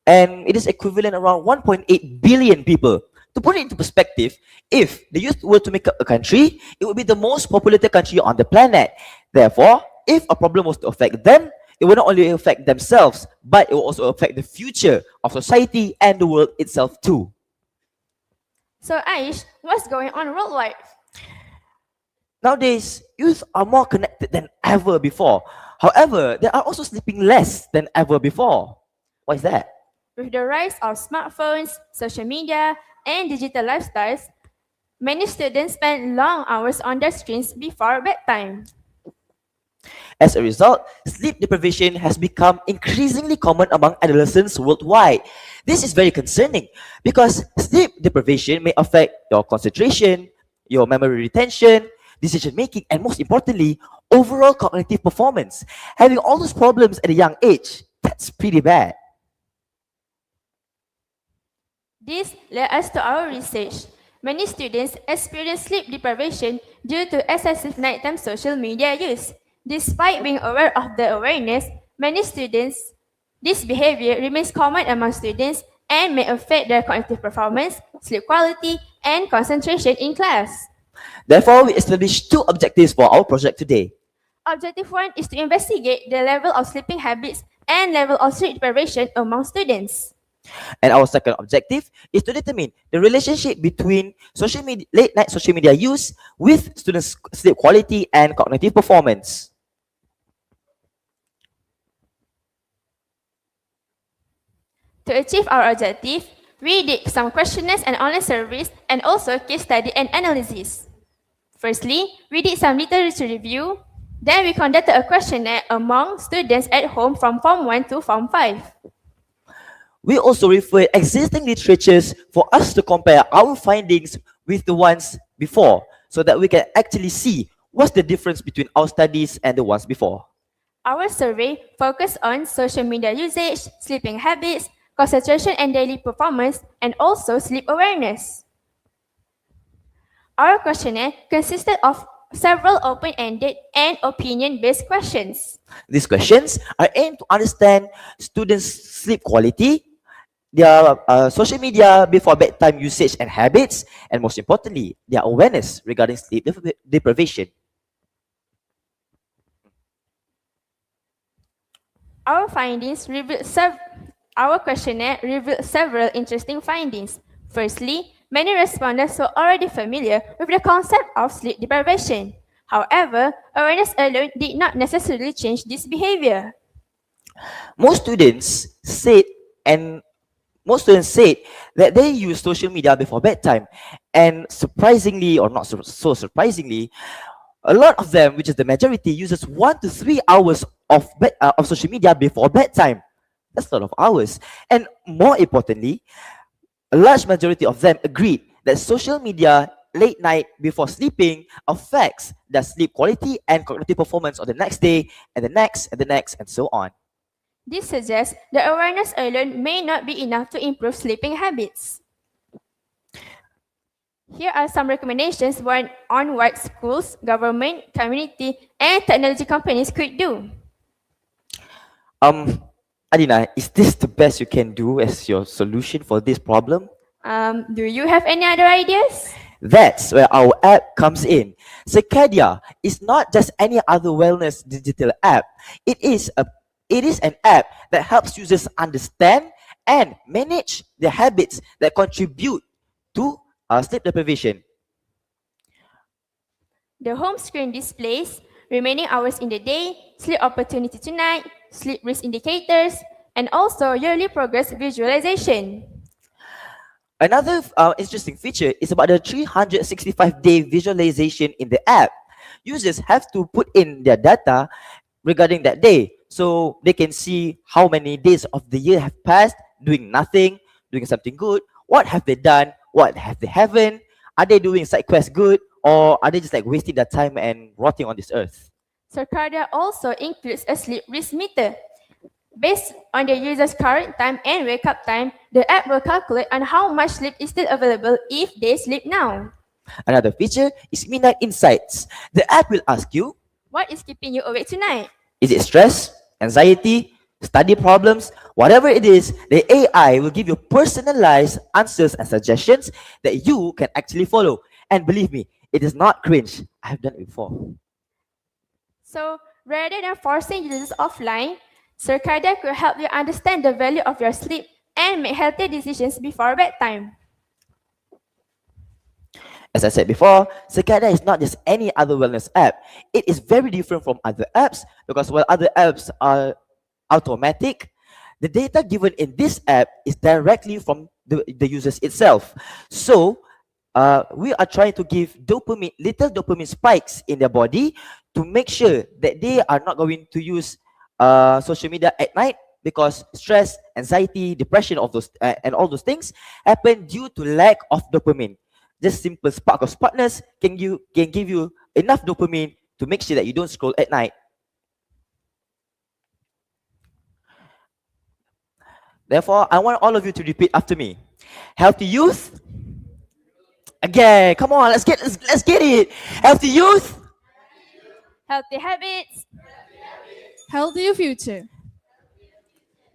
and it is equivalent around 1.8 billion people. To put it into perspective, if the youth were to make up a country, it would be the most populated country on the planet. Therefore, if a problem was to affect them, it will not only affect themselves, but it will also affect the future of society and the world itself too. So Aish, what's going on worldwide? Nowadays, youth are more connected than ever before. However, they are also sleeping less than ever before. Why is that? With the rise of smartphones, social media, and digital lifestyles, many students spend long hours on their screens before bedtime. As a result, sleep deprivation has become increasingly common among adolescents worldwide. This is very concerning because sleep deprivation may affect your concentration, your memory retention, decision making, and most importantly, overall cognitive performance. Having all those problems at a young age, that's pretty bad. This led us to our research. Many students experience sleep deprivation due to excessive nighttime social media use. Despite being aware of the awareness, many students, this behavior remains common among students and may affect their cognitive performance, sleep quality, and concentration in class. Therefore, we established two objectives for our project today. Objective 1 is to investigate the level of sleeping habits and level of sleep deprivation among students. And our second objective is to determine the relationship between late night social media use with students' sleep quality and cognitive performance. To achieve our objective, we did some questionnaires and online surveys and also case study and analysis. Firstly, we did some literature review. Then we conducted a questionnaire among students at home from Form 1 to Form 5. We also refer existing literatures for us to compare our findings with the ones before so that we can actually see what's the difference between our studies and the ones before. Our survey focused on social media usage, sleeping habits, concentration and daily performance, and also sleep awareness. Our questionnaire consisted of several open-ended and opinion-based questions. These questions are aimed to understand students' sleep quality, their social media before bedtime usage and habits, and most importantly, their awareness regarding sleep deprivation. Our questionnaire revealed several interesting findings. Firstly, many respondents were already familiar with the concept of sleep deprivation. However, awareness alone did not necessarily change this behavior. Most students said that they use social media before bedtime, and surprisingly, or not so surprisingly, a lot of them, which is the majority, uses 1 to 3 hours of social media before bedtime. That's a lot of hours. And more importantly, a large majority of them agreed that social media late night before sleeping affects their sleep quality and cognitive performance on the next day, and the next, and the next, and so on. This suggests that awareness alone may not be enough to improve sleeping habits. Here are some recommendations on what schools, government, community, and technology companies could do. Adina, is this the best you can do as your solution for this problem? Do you have any other ideas? That's where our app comes in. Circadia is not just any other wellness digital app. It is an app that helps users understand and manage the habits that contribute to sleep deprivation. The home screen displays remaining hours in the day, sleep opportunity tonight, sleep risk indicators, and also yearly progress visualization. Another interesting feature is about the 365-day visualization in the app. Users have to put in their data regarding that day, so they can see how many days of the year have passed doing nothing, doing something good, what have they done, what have they haven't, are they doing side quests good, or are they just like wasting their time and rotting on this earth. Circadia also includes a sleep risk meter. Based on the user's current time and wake-up time, the app will calculate on how much sleep is still available if they sleep now. Another feature is Midnight Insights. The app will ask you, what is keeping you awake tonight? Is it stress, anxiety, study problems? Whatever it is, the AI will give you personalized answers and suggestions that you can actually follow. And believe me, it is not cringe. I have done it before. So, rather than forcing users offline, Circadia could help you understand the value of your sleep and make healthier decisions before bedtime. As I said before, Circadia is not just any other wellness app. It is very different from other apps because while other apps are automatic, the data given in this app is directly from the users itself. So, we are trying to give dopamine, little dopamine spikes in their body to make sure that they are not going to use social media at night, because stress, anxiety, depression, of those and all those things happen due to lack of dopamine. Just simple spark of smartness can give you enough dopamine to make sure that you don't scroll at night. Therefore, I want all of you to repeat after me. Healthy youth. Again, come on, let's get it. Healthy youth. Healthy habits. Healthier future.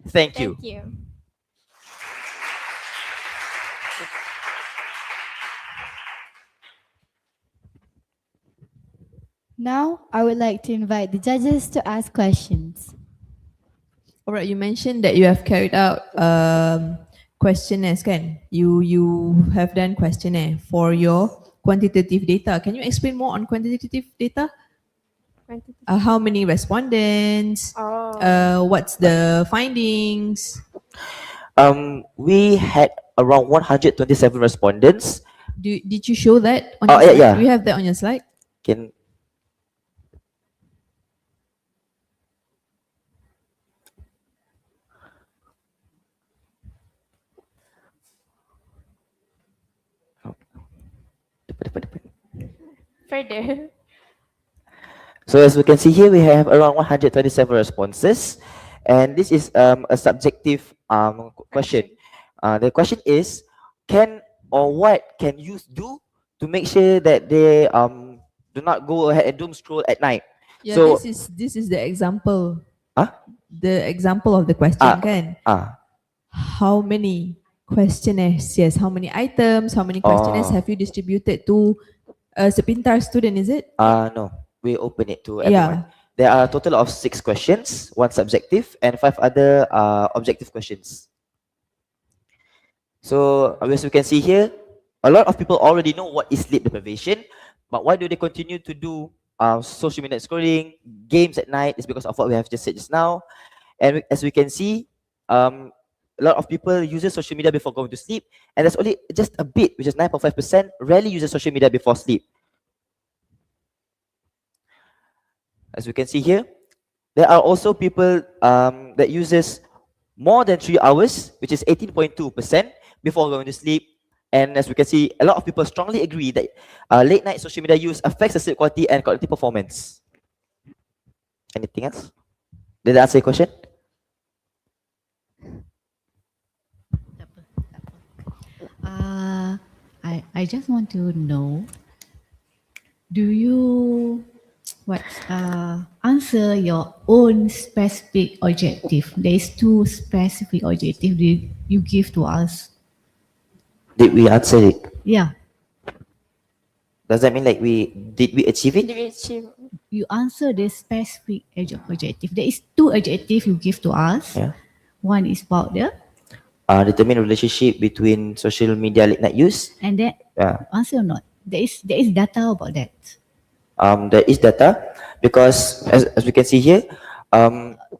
Thank you. Thank you. Now, I would like to invite the judges to ask questions. All right, you mentioned that you have carried out questionnaires, kan? You have done questionnaire for your quantitative data. Can you explain more on quantitative data? How many respondents? What's the findings? We had around 127 respondents. Did you show that on Oh, your yeah, slide? yeah. Do you have that on your slide? Can Further. So as we can see here, we have around 127 responses, and this is a subjective question. The question is, can or what can youth do to make sure that they do not go ahead and doom scroll at night? Yeah, So this is the example. Huh? The example of the question, kan? How many questionnaires? Yes, how many items? How many questionnaires have you distributed to Sepintar student? Is it? No, we open it to everyone. There are a total of 6 questions, 1 subjective and 5 other objective questions. So as you can see here, a lot of people already know what is sleep deprivation, but why do they continue to do social media scrolling, games at night? Is because of what we have just said just now. And as we can see, a lot of people use social media before going to sleep, and there's only just a bit, which is 9.5%, rarely uses social media before sleep. As we can see here, there are also people that uses more than 3 hours, which is 18.2% before going to sleep. And as we can see, a lot of people strongly agree that late night social media use affects the sleep quality and cognitive performance. Anything else? Did that answer your question? I just want to know, do you answer your own specific objective? There is 2 specific objectives you give to us. Did we answer it? Yeah, Does that mean like did we achieve it? Did we achieve? you answer the specific objective. There is 2 objectives you give to us. Yeah. One is about the, Determine relationship between social media late night use. and then Yeah. answer or not? There is data about that. There is data because as we can see here,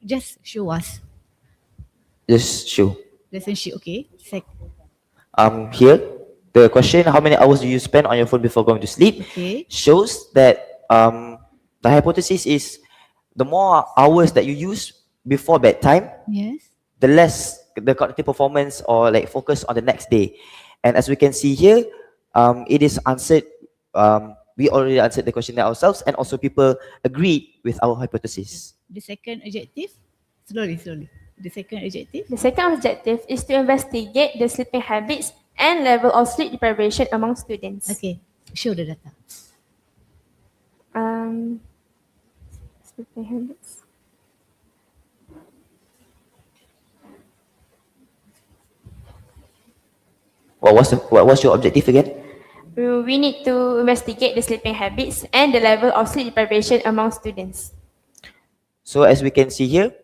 Just show us. just show. Relationship, okay. Here, the question, how many hours do you spend on your phone before going to sleep? Okay. Shows that the hypothesis is the more hours that you use before bedtime, Yes. the less the cognitive performance or like focus on the next day. And as we can see here, it is answered. We already answered the question ourselves, and also people agreed with our hypothesis. The second objective, slowly. The second objective. The second objective is to investigate the sleeping habits and level of sleep deprivation among students. Okay, show the data. Sleeping habits. What was your objective again? We need to investigate the sleeping habits and the level of sleep deprivation among students. So as we can see here,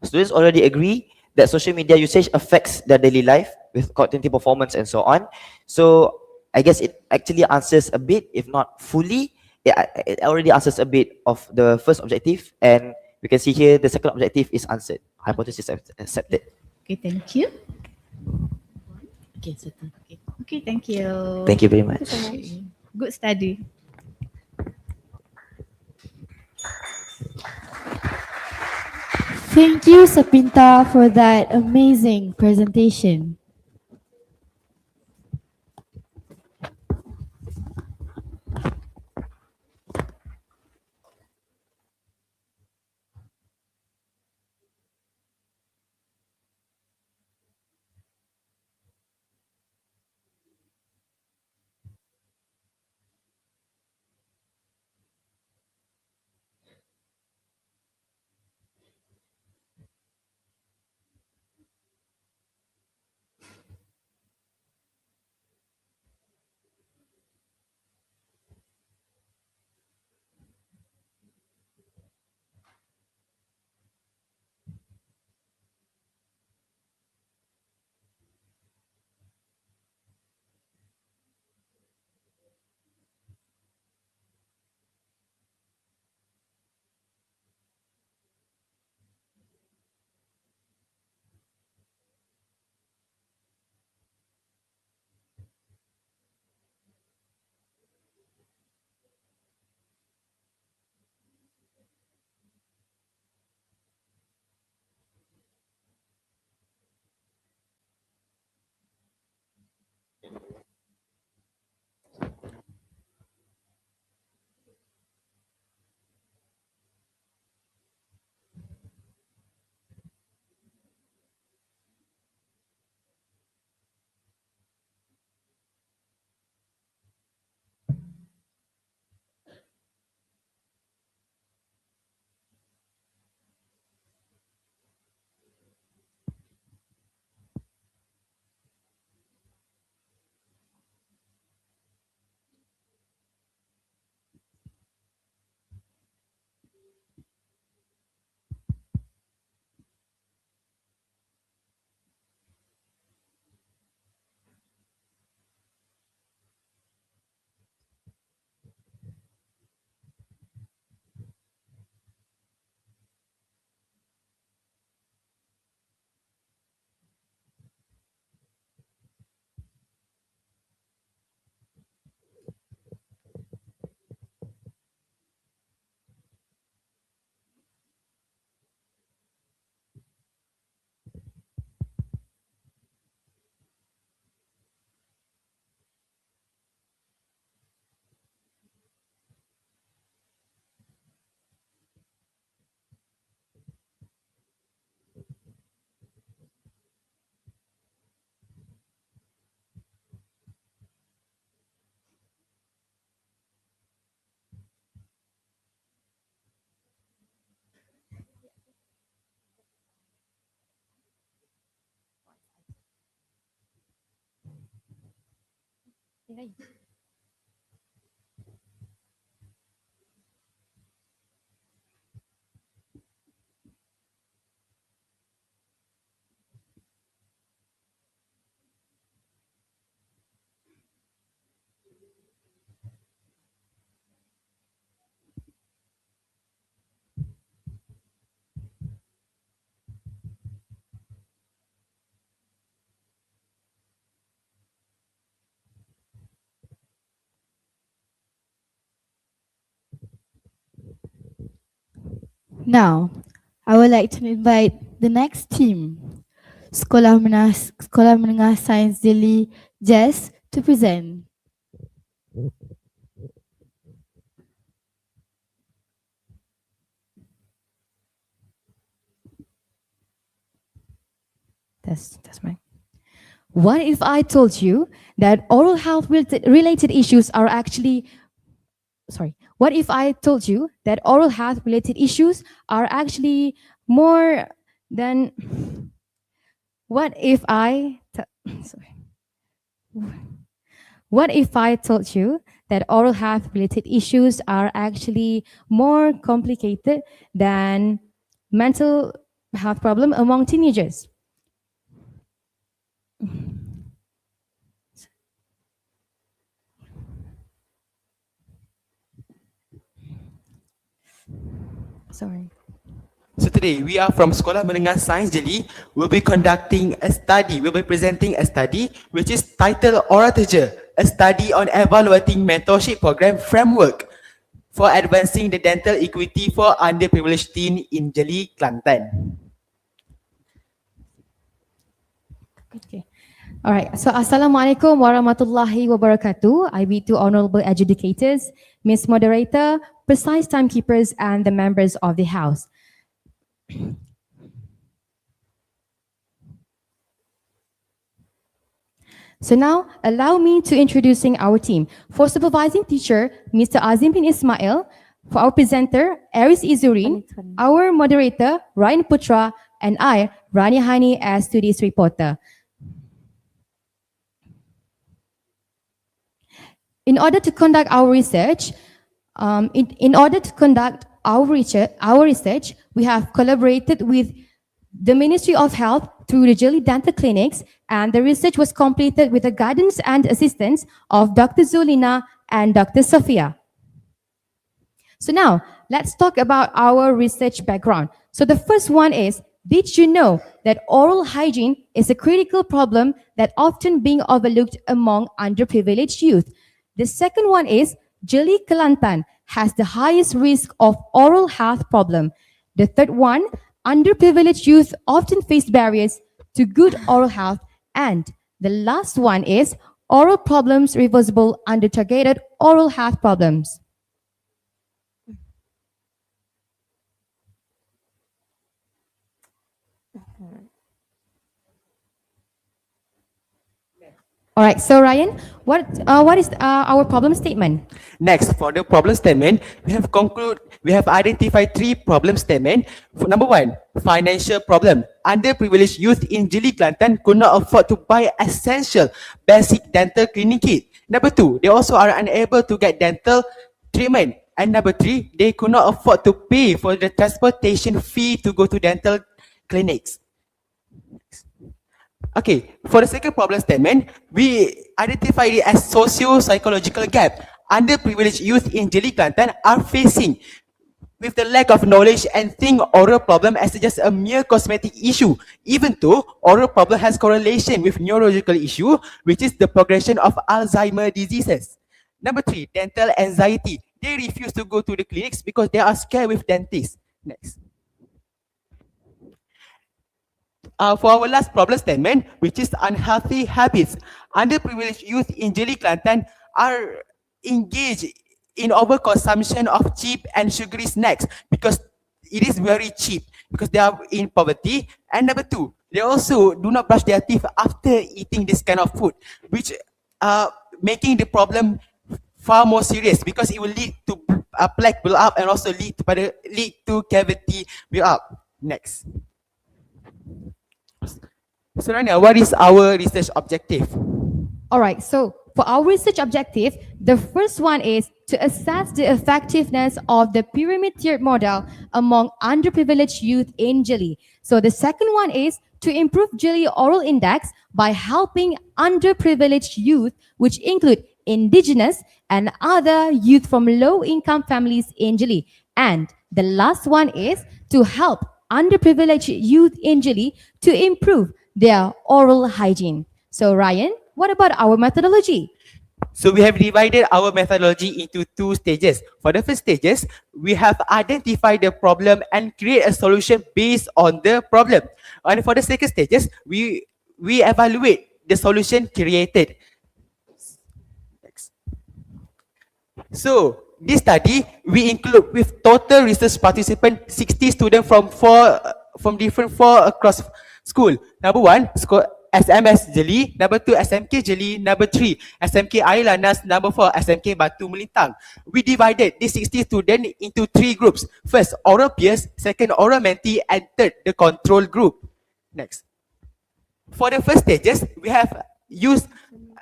students already agree that social media usage affects their daily life with cognitive performance and so on. So I guess it actually answers a bit, if not fully. It already answers a bit of the first objective, and we can see here the second objective is answered. Hypothesis accepted. Okay, thank you. Okay, certain. Okay. Okay, thank you. Thank you very much. Okay. Good study. Thank you, Sapinta, for that amazing presentation. Now, I would like to invite the next team, Sekolah Menengah Sains Dili Jazz, to present. That's right. What if I told you that oral health related issues are actually, sorry, what if I told you that oral health related issues are actually more than, what if sorry, what if I told you that oral health related issues are actually more complicated than mental health problem among teenagers? Sorry. So today we are from Sekolah Menengah Sains Jeli. We'll be presenting a study which is titled Orateja, a study on evaluating mentorship program framework for advancing the dental equity for underprivileged teen in Jeli, Kelantan. Okay. All right. So, Assalamualaikum warahmatullahi wabarakatuh. I greet to honorable adjudicators, Miss Moderator, precise timekeepers, and the members of the House. So now, allow me to introducing our team. For supervising teacher, Mr. Azim bin Ismail. For our presenter, Aris Izurin. Our moderator, Ryan Putra. And I, Rani Hani, as today's reporter. In order to conduct our research, we have collaborated with the Ministry of Health through the Jeli Dental Clinics, and the research was completed with the guidance and assistance of Dr. Zulina and Dr. Sophia. So now, let's talk about our research background. So the first one is, did you know that oral hygiene is a critical problem that often being overlooked among underprivileged youth? The second one is, Jeli Kelantan has the highest risk of oral health problem. The third one, underprivileged youth often face barriers to good oral health. And the last one is, oral problems reversible under targeted oral health problems. All right, so Ryan, what is our problem statement? Next, for the problem statement, we have identified 3 problem statements. Number 1, financial problem. Underprivileged youth in Jeli, Kelantan could not afford to buy essential basic dental cleaning kit. Number 2, they also are unable to get dental treatment. And number 3, they could not afford to pay for the transportation fee to go to dental clinics. Okay, for the second problem statement, we identified it as socio-psychological gap. Underprivileged youth in Jeli, Kelantan are facing with the lack of knowledge and think oral problem as just a mere cosmetic issue, even though oral problem has correlation with neurological issue, which is the progression of Alzheimer's diseases. Number 3, dental anxiety. They refuse to go to the clinics because they are scared with dentists. Next. For our last problem statement, which is unhealthy habits. Underprivileged youth in Jeli, Kelantan are engaged in overconsumption of cheap and sugary snacks because it is very cheap, because they are in poverty. And number 2, they also do not brush their teeth after eating this kind of food, which making the problem far more serious because it will lead to plaque build up and also lead to cavity build up. Next. So Rania, what is our research objective? All right, so for our research objective, the first one is to assess the effectiveness of the pyramid tiered model among underprivileged youth in Jeli. So the second one is to improve Jeli oral index by helping underprivileged youth, which include indigenous and other youth from low-income families in Jeli. And the last one is to help underprivileged youth in Jeli to improve their oral hygiene. So Ryan, what about our methodology? So we have divided our methodology into 2 stages. For the first stages, we have identified the problem and create a solution based on the problem. And for the second stages, we evaluate the solution created. So this study, we include with total research participant 60 students from different 4 across school. Number 1, SMS Jeli. Number 2, SMK Jeli. Number 3, SMK Air Lanas. Number 4, SMK Batu Melintang. We divided these 60 students into 3 groups. First, oral peers. Second, oral mentee. And third, the control group. Next. For the first stages, we have used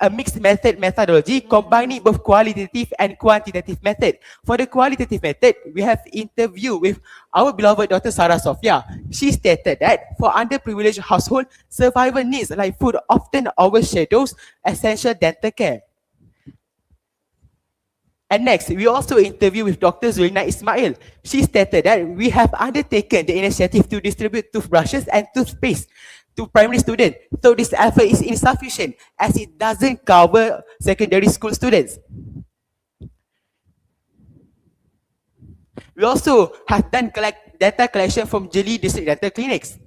a mixed methodology combining both qualitative and quantitative method. For the qualitative method, we have interviewed with our beloved Dr. Sarah Sophia. She stated that for underprivileged household, survival needs like food often overshadows essential dental care. And next, we also interviewed with Dr. Zulina Ismail. She stated that we have undertaken the initiative to distribute toothbrushes and toothpaste to primary students. So this effort is insufficient as it doesn't cover secondary school students. We also have done data collection from Jeli District Dental Clinics.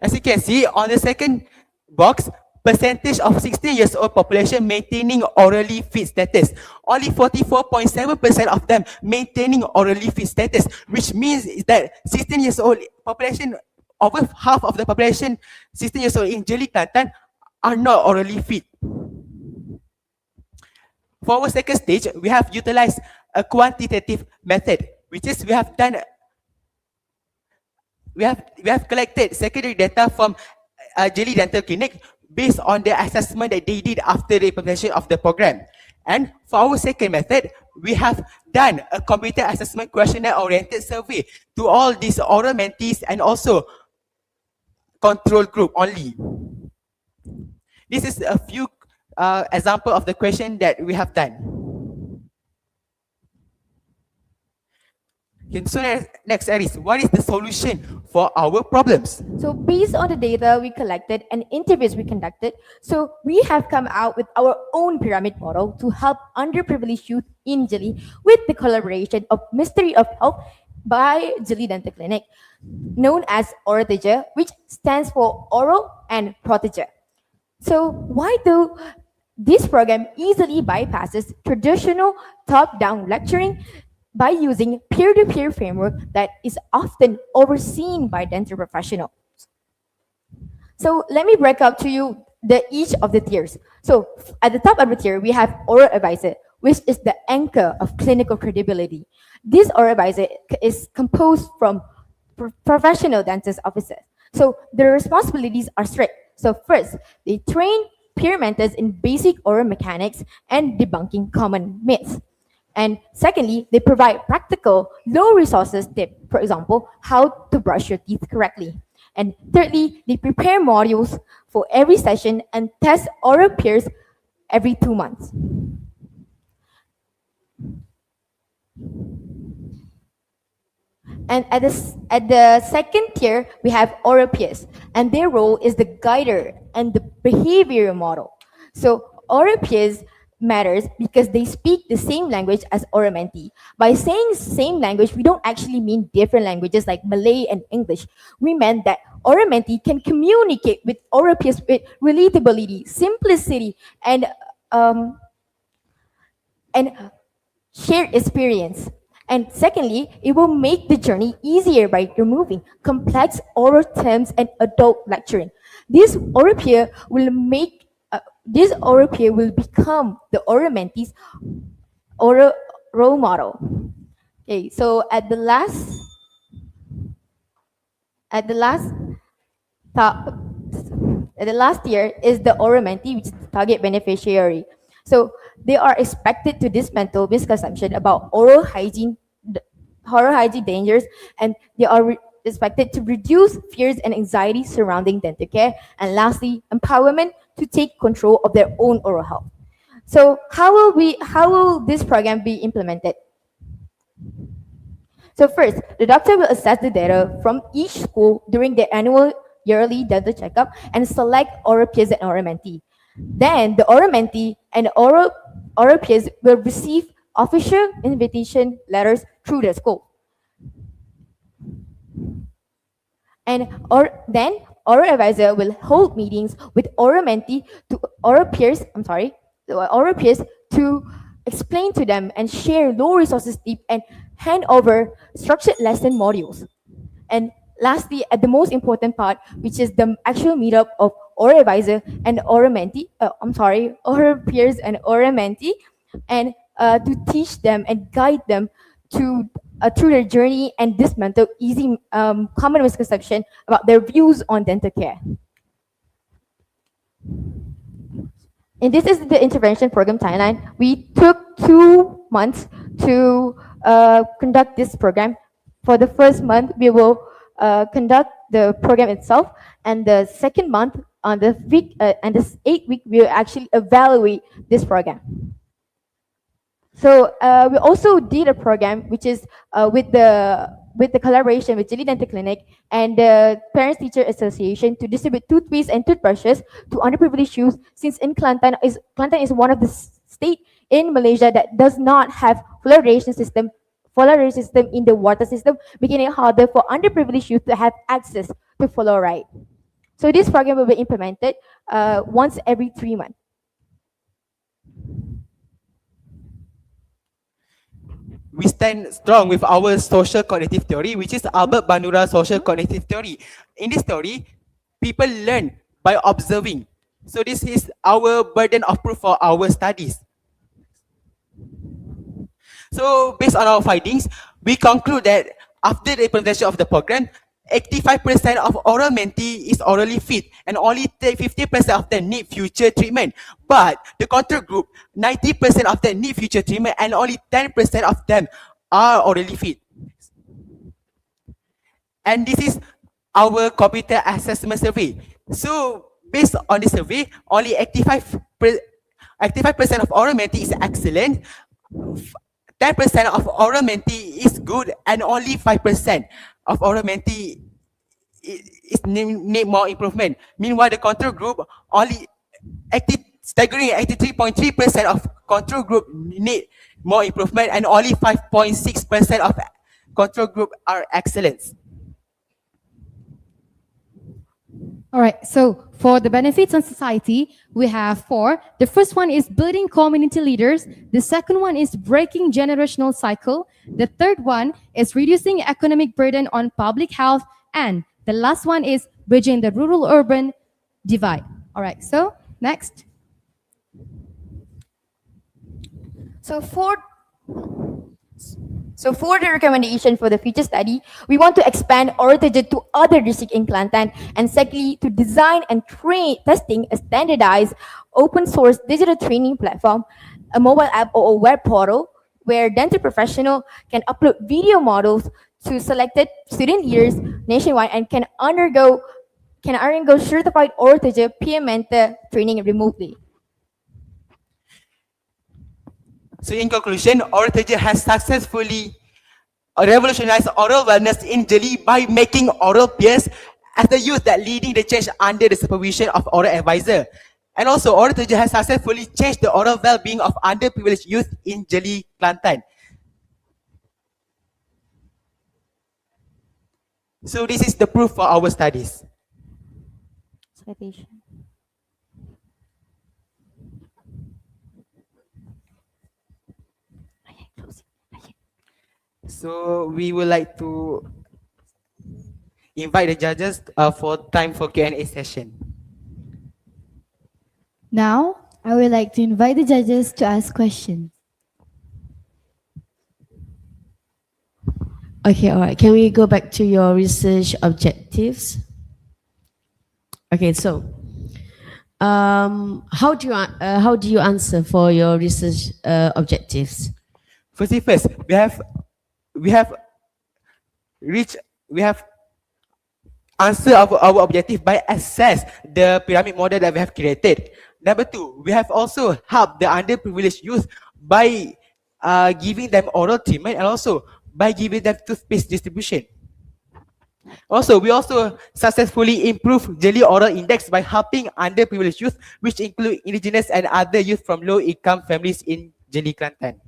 As you can see on the second box, percentage of 16 years old population maintaining orally fit status. Only 44.7% of them maintaining orally fit status, which means that 16 years old population, over half of the population 16 years old in Jeli Kelantan are not orally fit. For our second stage, we have utilized a quantitative method, which is we have collected secondary data from Jeli Dental Clinic based on the assessment that they did after the implementation of the program. And for our second method, we have done a computer assessment questionnaire oriented survey to all these oral mentees and also control group only. This is a few example of the question that we have done. Okay, so next, Aris, what is the solution for our problems? So based on the data we collected and interviews we conducted, so we have come out with our own pyramid model to help underprivileged youth in Jeli with the collaboration of Ministry of Health by Jeli Dental Clinic, known as Orotija, which stands for Oral and Protija. So why do this program easily bypasses traditional top-down lecturing by using peer-to-peer framework that is often overseen by dental professionals. So let me break up to you each of the tiers. So at the top of the tier, we have oral advisor, which is the anchor of clinical credibility. This oral advisor is composed from professional dentist officers. So their responsibilities are strict. So first, they train peer mentors in basic oral mechanics and debunking common myths. And secondly, they provide practical, low resources tips, for example, how to brush your teeth correctly. And thirdly, they prepare modules for every session and test oral peers every 2 months. And at the second tier, we have oral peers, and their role is the guider and the behavioral model. So oral peers matters because they speak the same language as oral mentee. By saying same language, we don't actually mean different languages like Malay and English. We meant that oral mentee can communicate with oral peers with relatability, simplicity, and shared experience. And secondly, it will make the journey easier by removing complex oral terms and adult lecturing. This oral peer will become the oral mentee's oral role model. Okay, so at the last tier is the oral mentee, which is the target beneficiary. So they are expected to dismantle misconception about oral hygiene dangers, and they are expected to reduce fears and anxiety surrounding dental care, and lastly, empowerment to take control of their own oral health. So how will this program be implemented? So first, the doctor will assess the data from each school during their annual yearly dental checkup and select oral peers and oral mentee. Then the oral mentee and oral peers will receive official invitation letters through their school. And then oral advisor will hold meetings with oral mentee to oral peers to explain to them and share low resources tips and hand over structured lesson modules. And lastly, at the most important part, which is the actual meetup of oral advisor and oral mentee, oral peers and oral mentee, and to teach them and guide them through their journey and dismantle common misconception about their views on dental care. And this is the intervention program timeline. We took 2 months to conduct this program. For the first month, we will conduct the program itself, and the second month on the week and this 8 week we will actually evaluate this program. So we also did a program which is with the collaboration with Jeli Dental Clinic and the Parents Teacher Association to distribute toothpaste and toothbrushes to underprivileged youth, since in Kelantan is one of the state in Malaysia that does not have fluoridation system in the water system, making it harder for underprivileged youth to have access to fluoride. So this program will be implemented once every 3 months. We stand strong with our social cognitive theory, which is Albert Bandura social cognitive theory. In this theory, people learn by observing. So this is our burden of proof for our studies. So based on our findings, we conclude that after the implementation of the program, 85% of oral mentee is orally fit and only 50% of them need future treatment. But the control group, 90% of them need future treatment and only 10% of them are orally fit. And this is our computer assessment survey. So based on this survey, only 85% of oral mentee is excellent, 10% of oral mentee is good, and only 5% of oral mentee need more improvement. Meanwhile, the control group only staggering 83.3% of control group need more improvement, and only 5.6% of control group are excellent. All right, so for the benefits on society, we have 4. The first one is building community leaders. The second one is breaking generational cycle. The third one is reducing economic burden on public health. And the last one is bridging the rural-urban divide. All right, so next. So for the recommendation for the future study, we want to expand oral TJ to other districts in Kelantan, and secondly, to design and train testing a standardized open source digital training platform, a mobile app or a web portal where dental professional can upload video models to selected student leaders nationwide and can undergo certified oral TJ PM mentor training remotely. So in conclusion, oral TJ has successfully revolutionized oral wellness in Jeli by making oral peers as the youth that leading the change under the supervision of oral advisor. And also, oral TJ has successfully changed the oral well-being of underprivileged youth in Jeli, Kelantan. So this is the proof for our studies. Citation. So we would like to invite the judges for time for Q&A session. Now, I would like to invite the judges to ask questions. Okay, all right. Can we go back to your research objectives? Okay, so how do you answer for your research objectives? First, we have answered our objective by assess the pyramid model that we have created. Number 2, we have also helped the underprivileged youth by giving them oral treatment and also by giving them toothpaste distribution. Also, we also successfully improved Jeli Oral Index by helping underprivileged youth, which include indigenous and other youth from low-income families in Jeli, Kelantan.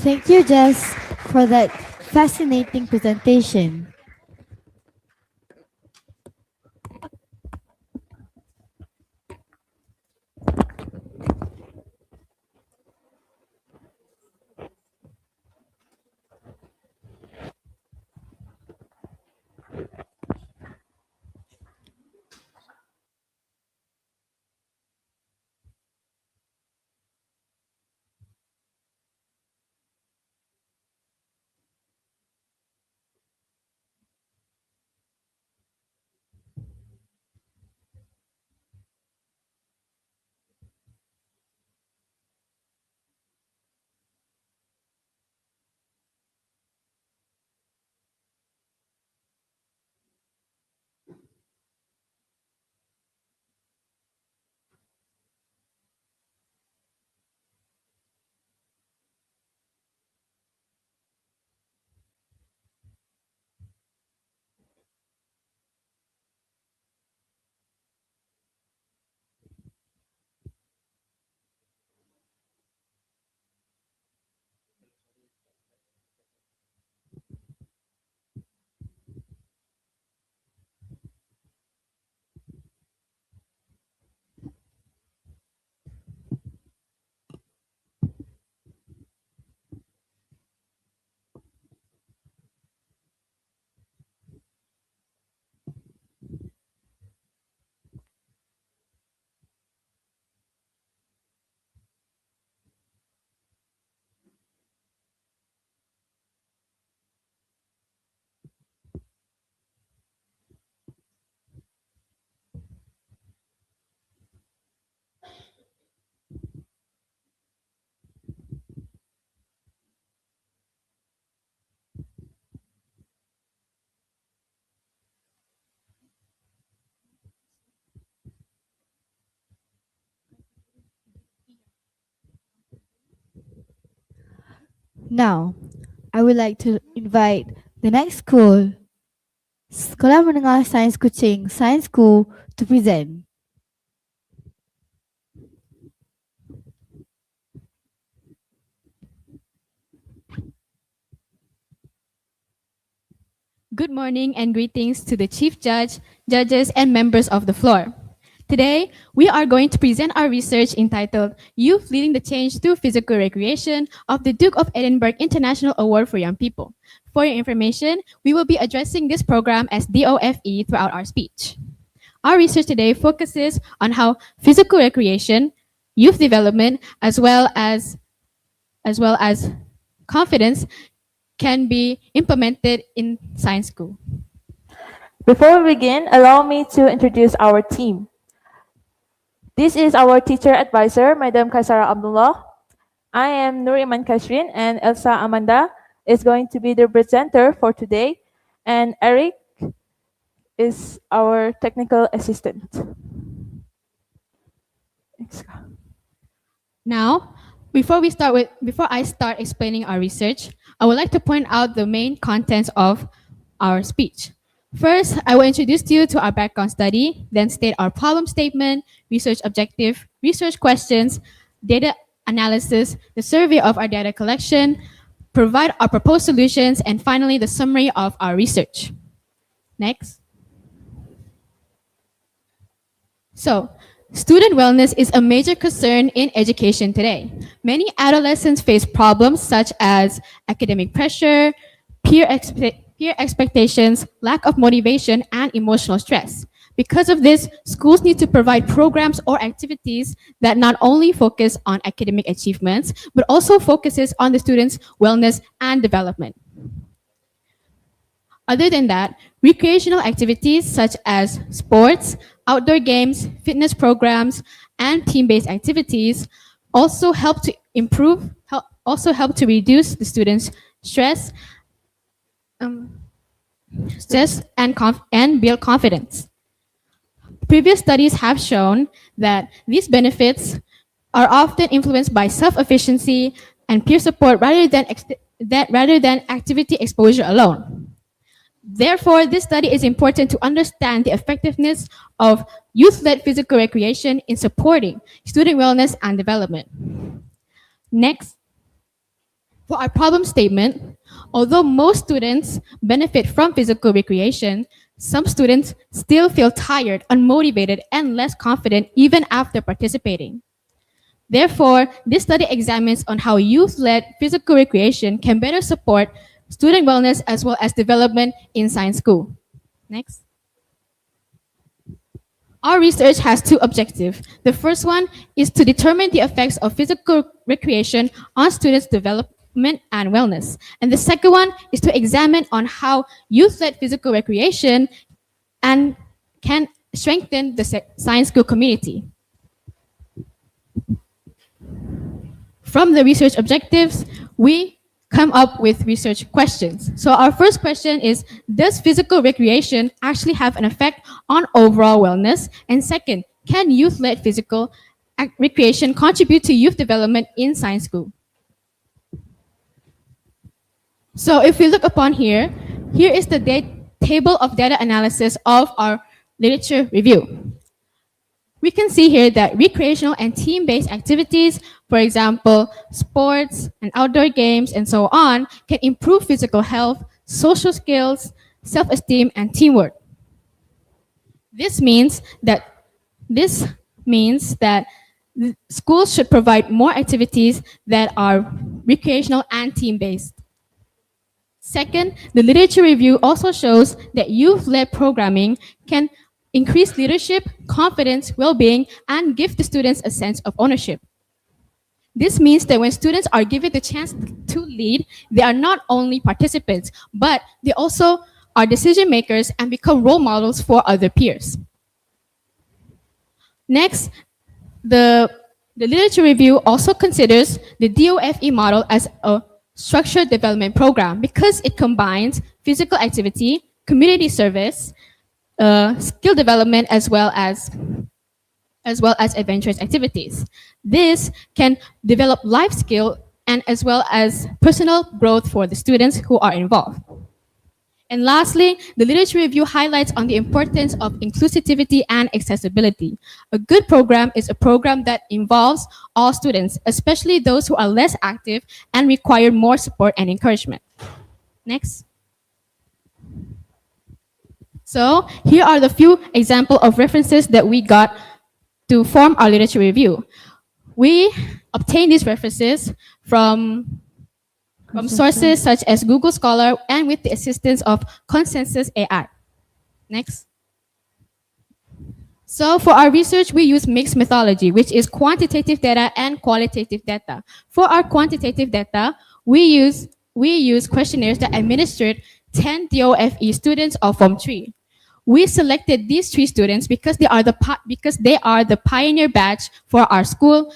Thank you, Jess, for that fascinating presentation. Now, I would like to invite the next school, Sekolah Menengah Sains Kuching Science School, to present. Good morning and greetings to the Chief Judge, judges, and members of the floor. Today, we are going to present our research entitled Youth Leading the Change Through Physical Recreation of the Duke of Edinburgh International Award for Young People. For your information, we will be addressing this program as DOFE throughout our speech. Our research today focuses on how physical recreation, youth development, as well as confidence can be implemented in science school. Before we begin, allow me to introduce our team. This is our teacher advisor, Madam Kaisara Abdullah. I am Nur Iman Kashrin, and Elsa Amanda is going to be the presenter for today, and Eric is our technical assistant. Now, before I start explaining our research, I would like to point out the main contents of our speech. First, I will introduce you to our background study, then state our problem statement, research objective, research questions, data analysis, the survey of our data collection, provide our proposed solutions, and finally, the summary of our research. Next. So, student wellness is a major concern in education today. Many adolescents face problems such as academic pressure, peer expectations, lack of motivation, and emotional stress. Because of this, schools need to provide programs or activities that not only focus on academic achievements, but also focuses on the students' wellness and development. Other than that, recreational activities such as sports, outdoor games, fitness programs, and team-based activities also help to reduce the students' stress, and build confidence. Previous studies have shown that these benefits are often influenced by self-efficiency and peer support rather than activity exposure alone. Therefore, this study is important to understand the effectiveness of youth-led physical recreation in supporting student wellness and development. Next, for our problem statement, although most students benefit from physical recreation, some students still feel tired, unmotivated, and less confident even after participating. Therefore, this study examines on how youth-led physical recreation can better support student wellness as well as development in science school. Next. Our research has two objectives. The first one is to determine the effects of physical recreation on students' development and wellness. And the second one is to examine on how youth-led physical recreation can strengthen the science school community. From the research objectives, we come up with research questions. So our first question is, does physical recreation actually have an effect on overall wellness? And second, can youth-led physical recreation contribute to youth development in science school? So if we look upon here is the table of data analysis of our literature review. We can see here that recreational and team-based activities, for example, sports and outdoor games and so on, can improve physical health, social skills, self-esteem, and teamwork. This means that schools should provide more activities that are recreational and team-based. Second, the literature review also shows that youth-led programming can increase leadership, confidence, well-being, and give the students a sense of ownership. This means that when students are given the chance to lead, they are not only participants, but they also are decision makers and become role models for other peers. Next, the literature review also considers the DOFE model as a structured development program because it combines physical activity, community service, skill development, as well as adventurous activities. This can develop life skill and as well as personal growth for the students who are involved. And lastly, the literature review highlights on the importance of inclusivity and accessibility. A good program is a program that involves all students, especially those who are less active and require more support and encouragement. Next. So here are the few examples of references that we got to form our literature review. We obtained these references from sources such as Google Scholar and with the assistance of Consensus AI. Next. So for our research, we use mixed methodology, which is quantitative data and qualitative data. For our quantitative data, we use questionnaires that administered 10 DOFE students of Form 3. We selected these 3 students because they are the pioneer batch for our school.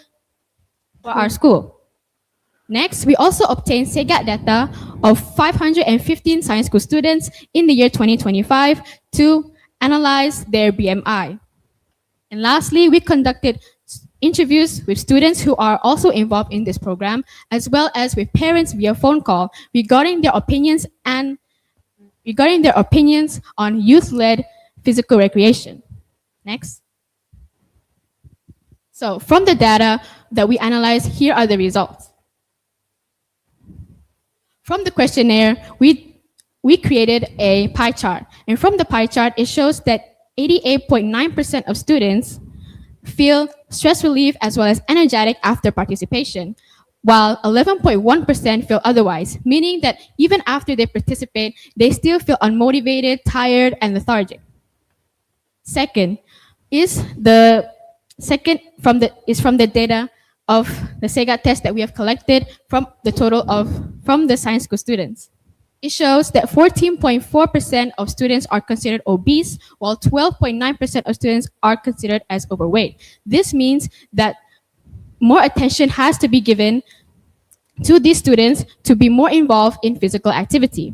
Next, we also obtained SEGAT data of 515 science school students in the year 2025 to analyze their BMI. And lastly, we conducted interviews with students who are also involved in this program, as well as with parents via phone call regarding their opinions on youth-led physical recreation. Next. So from the data that we analyzed, here are the results. From the questionnaire, we created a pie chart. And from the pie chart, it shows that 88.9% of students feel stress relief as well as energetic after participation, while 11.1% feel otherwise, meaning that even after they participate, they still feel unmotivated, tired, and lethargic. Second is from the data of the SEGAT test that we have collected from the science school students. It shows that 14.4% of students are considered obese, while 12.9% of students are considered as overweight. This means that more attention has to be given to these students to be more involved in physical activity.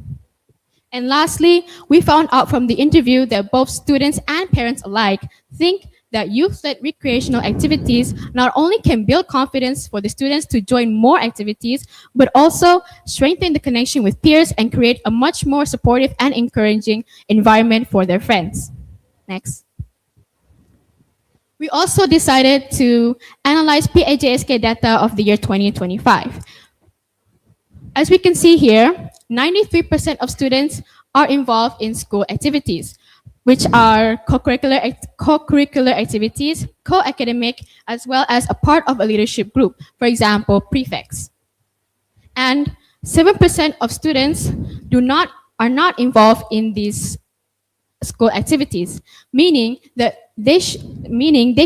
And lastly, we found out from the interview that both students and parents alike think that youth-led recreational activities not only can build confidence for the students to join more activities, but also strengthen the connection with peers and create a much more supportive and encouraging environment for their friends. Next. We also decided to analyze PAJSK data of the year 2025. As we can see here, 93% of students are involved in school activities, which are co-curricular activities, co-academic, as well as a part of a leadership group, for example, prefects. And 7% of students are not involved in these school activities, meaning that they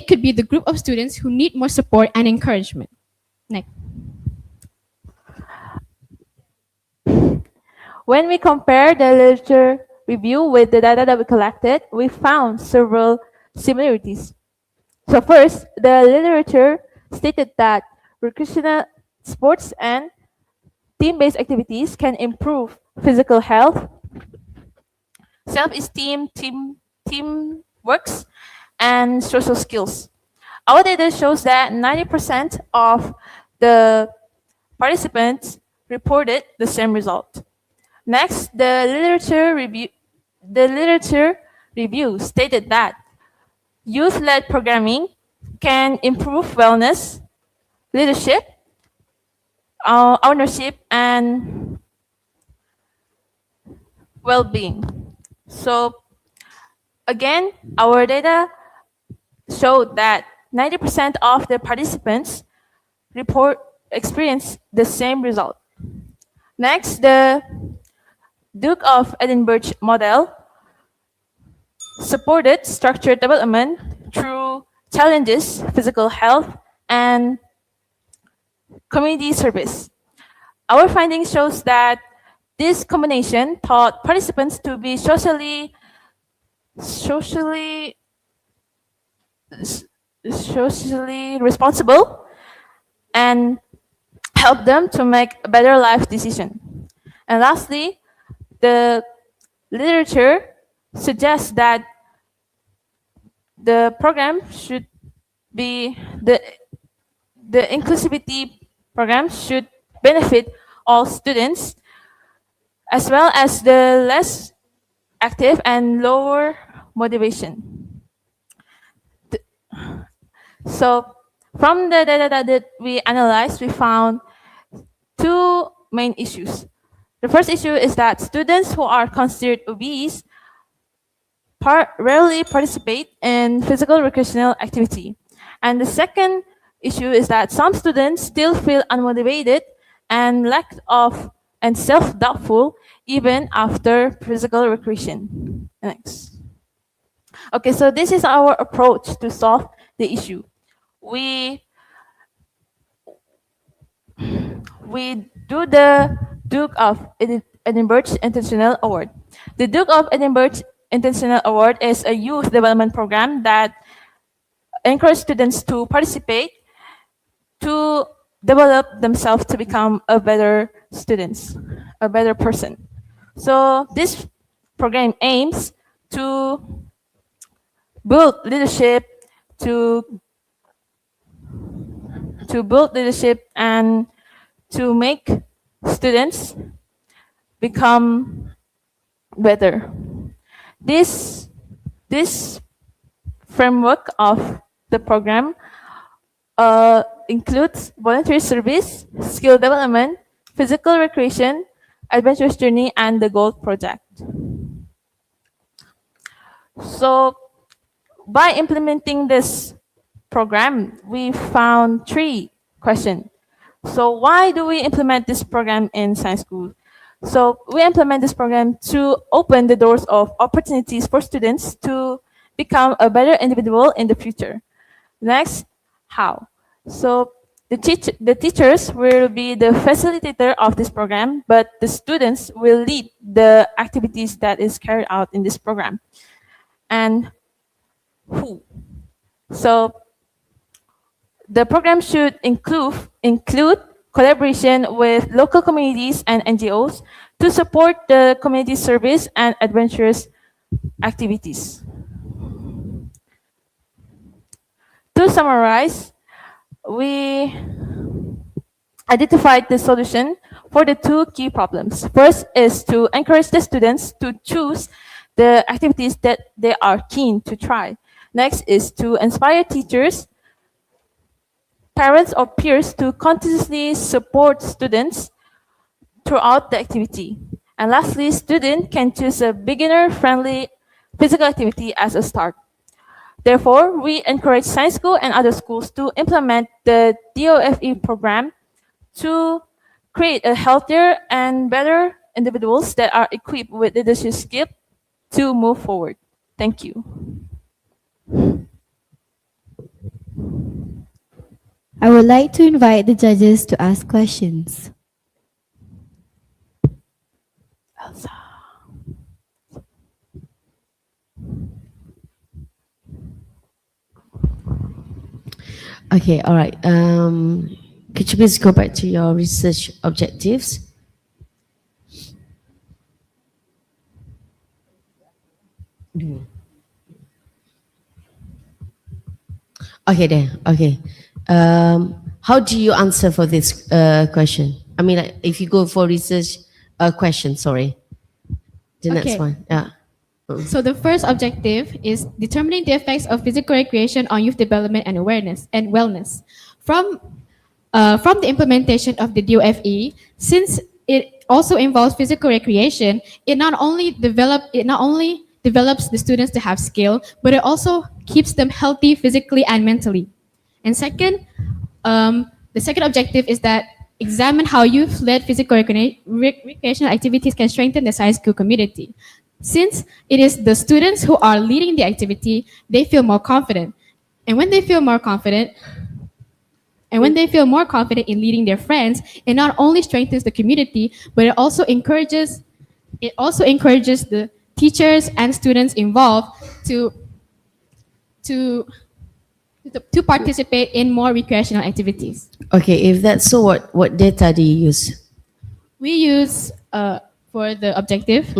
could be the group of students who need more support and encouragement. Next. When we compare the literature review with the data that we collected, we found several similarities. So first, the literature stated that recreational sports and team-based activities can improve physical health, self-esteem, team works, and social skills. Our data shows that 90% of the participants reported the same result. Next, the literature review stated that youth-led programming can improve wellness, leadership, ownership, and well-being. So again, our data showed that 90% of the participants experienced the same result. Next, the Duke of Edinburgh model supported structured development through challenges, physical health, and community service. Our findings shows that this combination taught participants to be socially responsible and help them to make a better life decision. And lastly, the literature suggests that the program should be the inclusivity program should benefit all students, as well as the less active and lower motivation. So from the data that we analyzed, we found two main issues. The first issue is that students who are considered obese rarely participate in physical recreational activity. And the second issue is that some students still feel unmotivated and self-doubtful even after physical recreation. Next. Okay, so this is our approach to solve the issue. We do the Duke of Edinburgh International Award. The Duke of Edinburgh International Award is a youth development program that encourages students to participate to develop themselves to become a better students, a better person. So this program aims to build leadership, to build leadership and to make students become better. This framework of the program includes voluntary service, skill development, physical recreation, adventurous journey, and the Gold Project. So by implementing this program, we found 3 questions. So why do we implement this program in science school? So we implement this program to open the doors of opportunities for students to become a better individual in the future. Next, how? So the teachers will be the facilitator of this program, but the students will lead the activities that is carried out in this program. And who? So the program should include collaboration with local communities and NGOs to support the community service and adventurous activities. To summarize, we identified the solution for the 2 key problems. First is to encourage the students to choose the activities that they are keen to try. Next is to inspire teachers, parents, or peers to continuously support students throughout the activity. And lastly, students can choose a beginner-friendly physical activity as a start. Therefore, we encourage science school and other schools to implement the DOFE program to create a healthier and better individuals that are equipped with leadership skills to move forward. Thank you. I would like to invite the judges to ask questions. Elsa. Okay, all right. Could you please go back to your research objectives? Okay, then. Okay. How do you answer for this question? I mean, like, if you go for research question, sorry. The next Okay. one. Yeah. So the first objective is determining the effects of physical recreation on youth development and awareness and wellness. From the implementation of the DOFE, since it also involves physical recreation, it not only develops the students to have skill, but it also keeps them healthy physically and mentally. And second, the second objective is that examine how youth-led physical recreational activities can strengthen the science school community. Since it is the students who are leading the activity, they feel more confident. And when they feel more confident, in leading their friends, it not only strengthens the community, but it also encourages the teachers and students involved to participate in more recreational activities. Okay, if that's so, what data do you use? We use for the objective.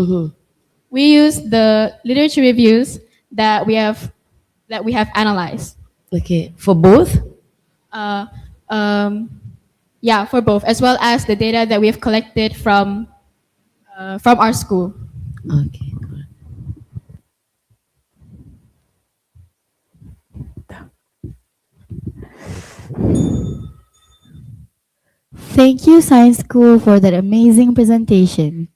We use the literature reviews that we have analyzed. Okay, for both? Yeah, for both, as well as the data that we have collected from our school. Okay. Thank you, Science School, for that amazing presentation.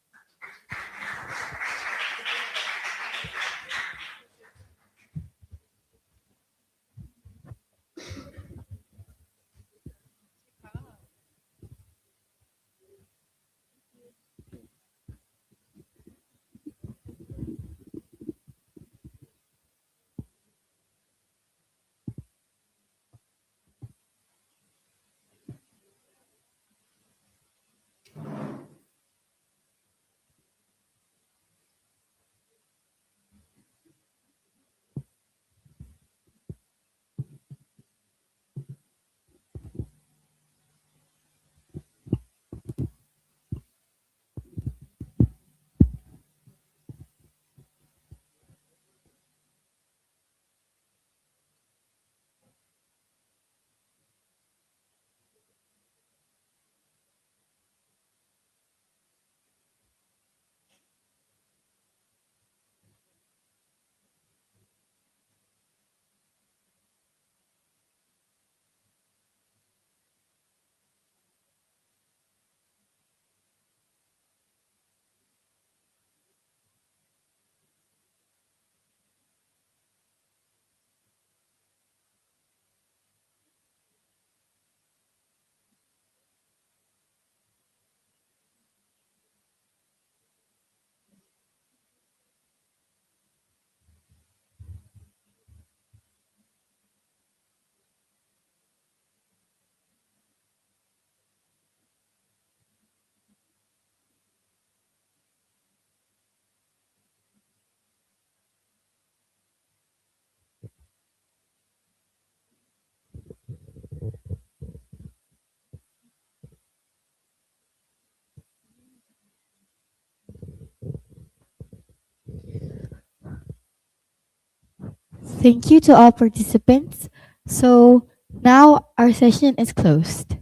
Thank you to all participants. So now our session is closed.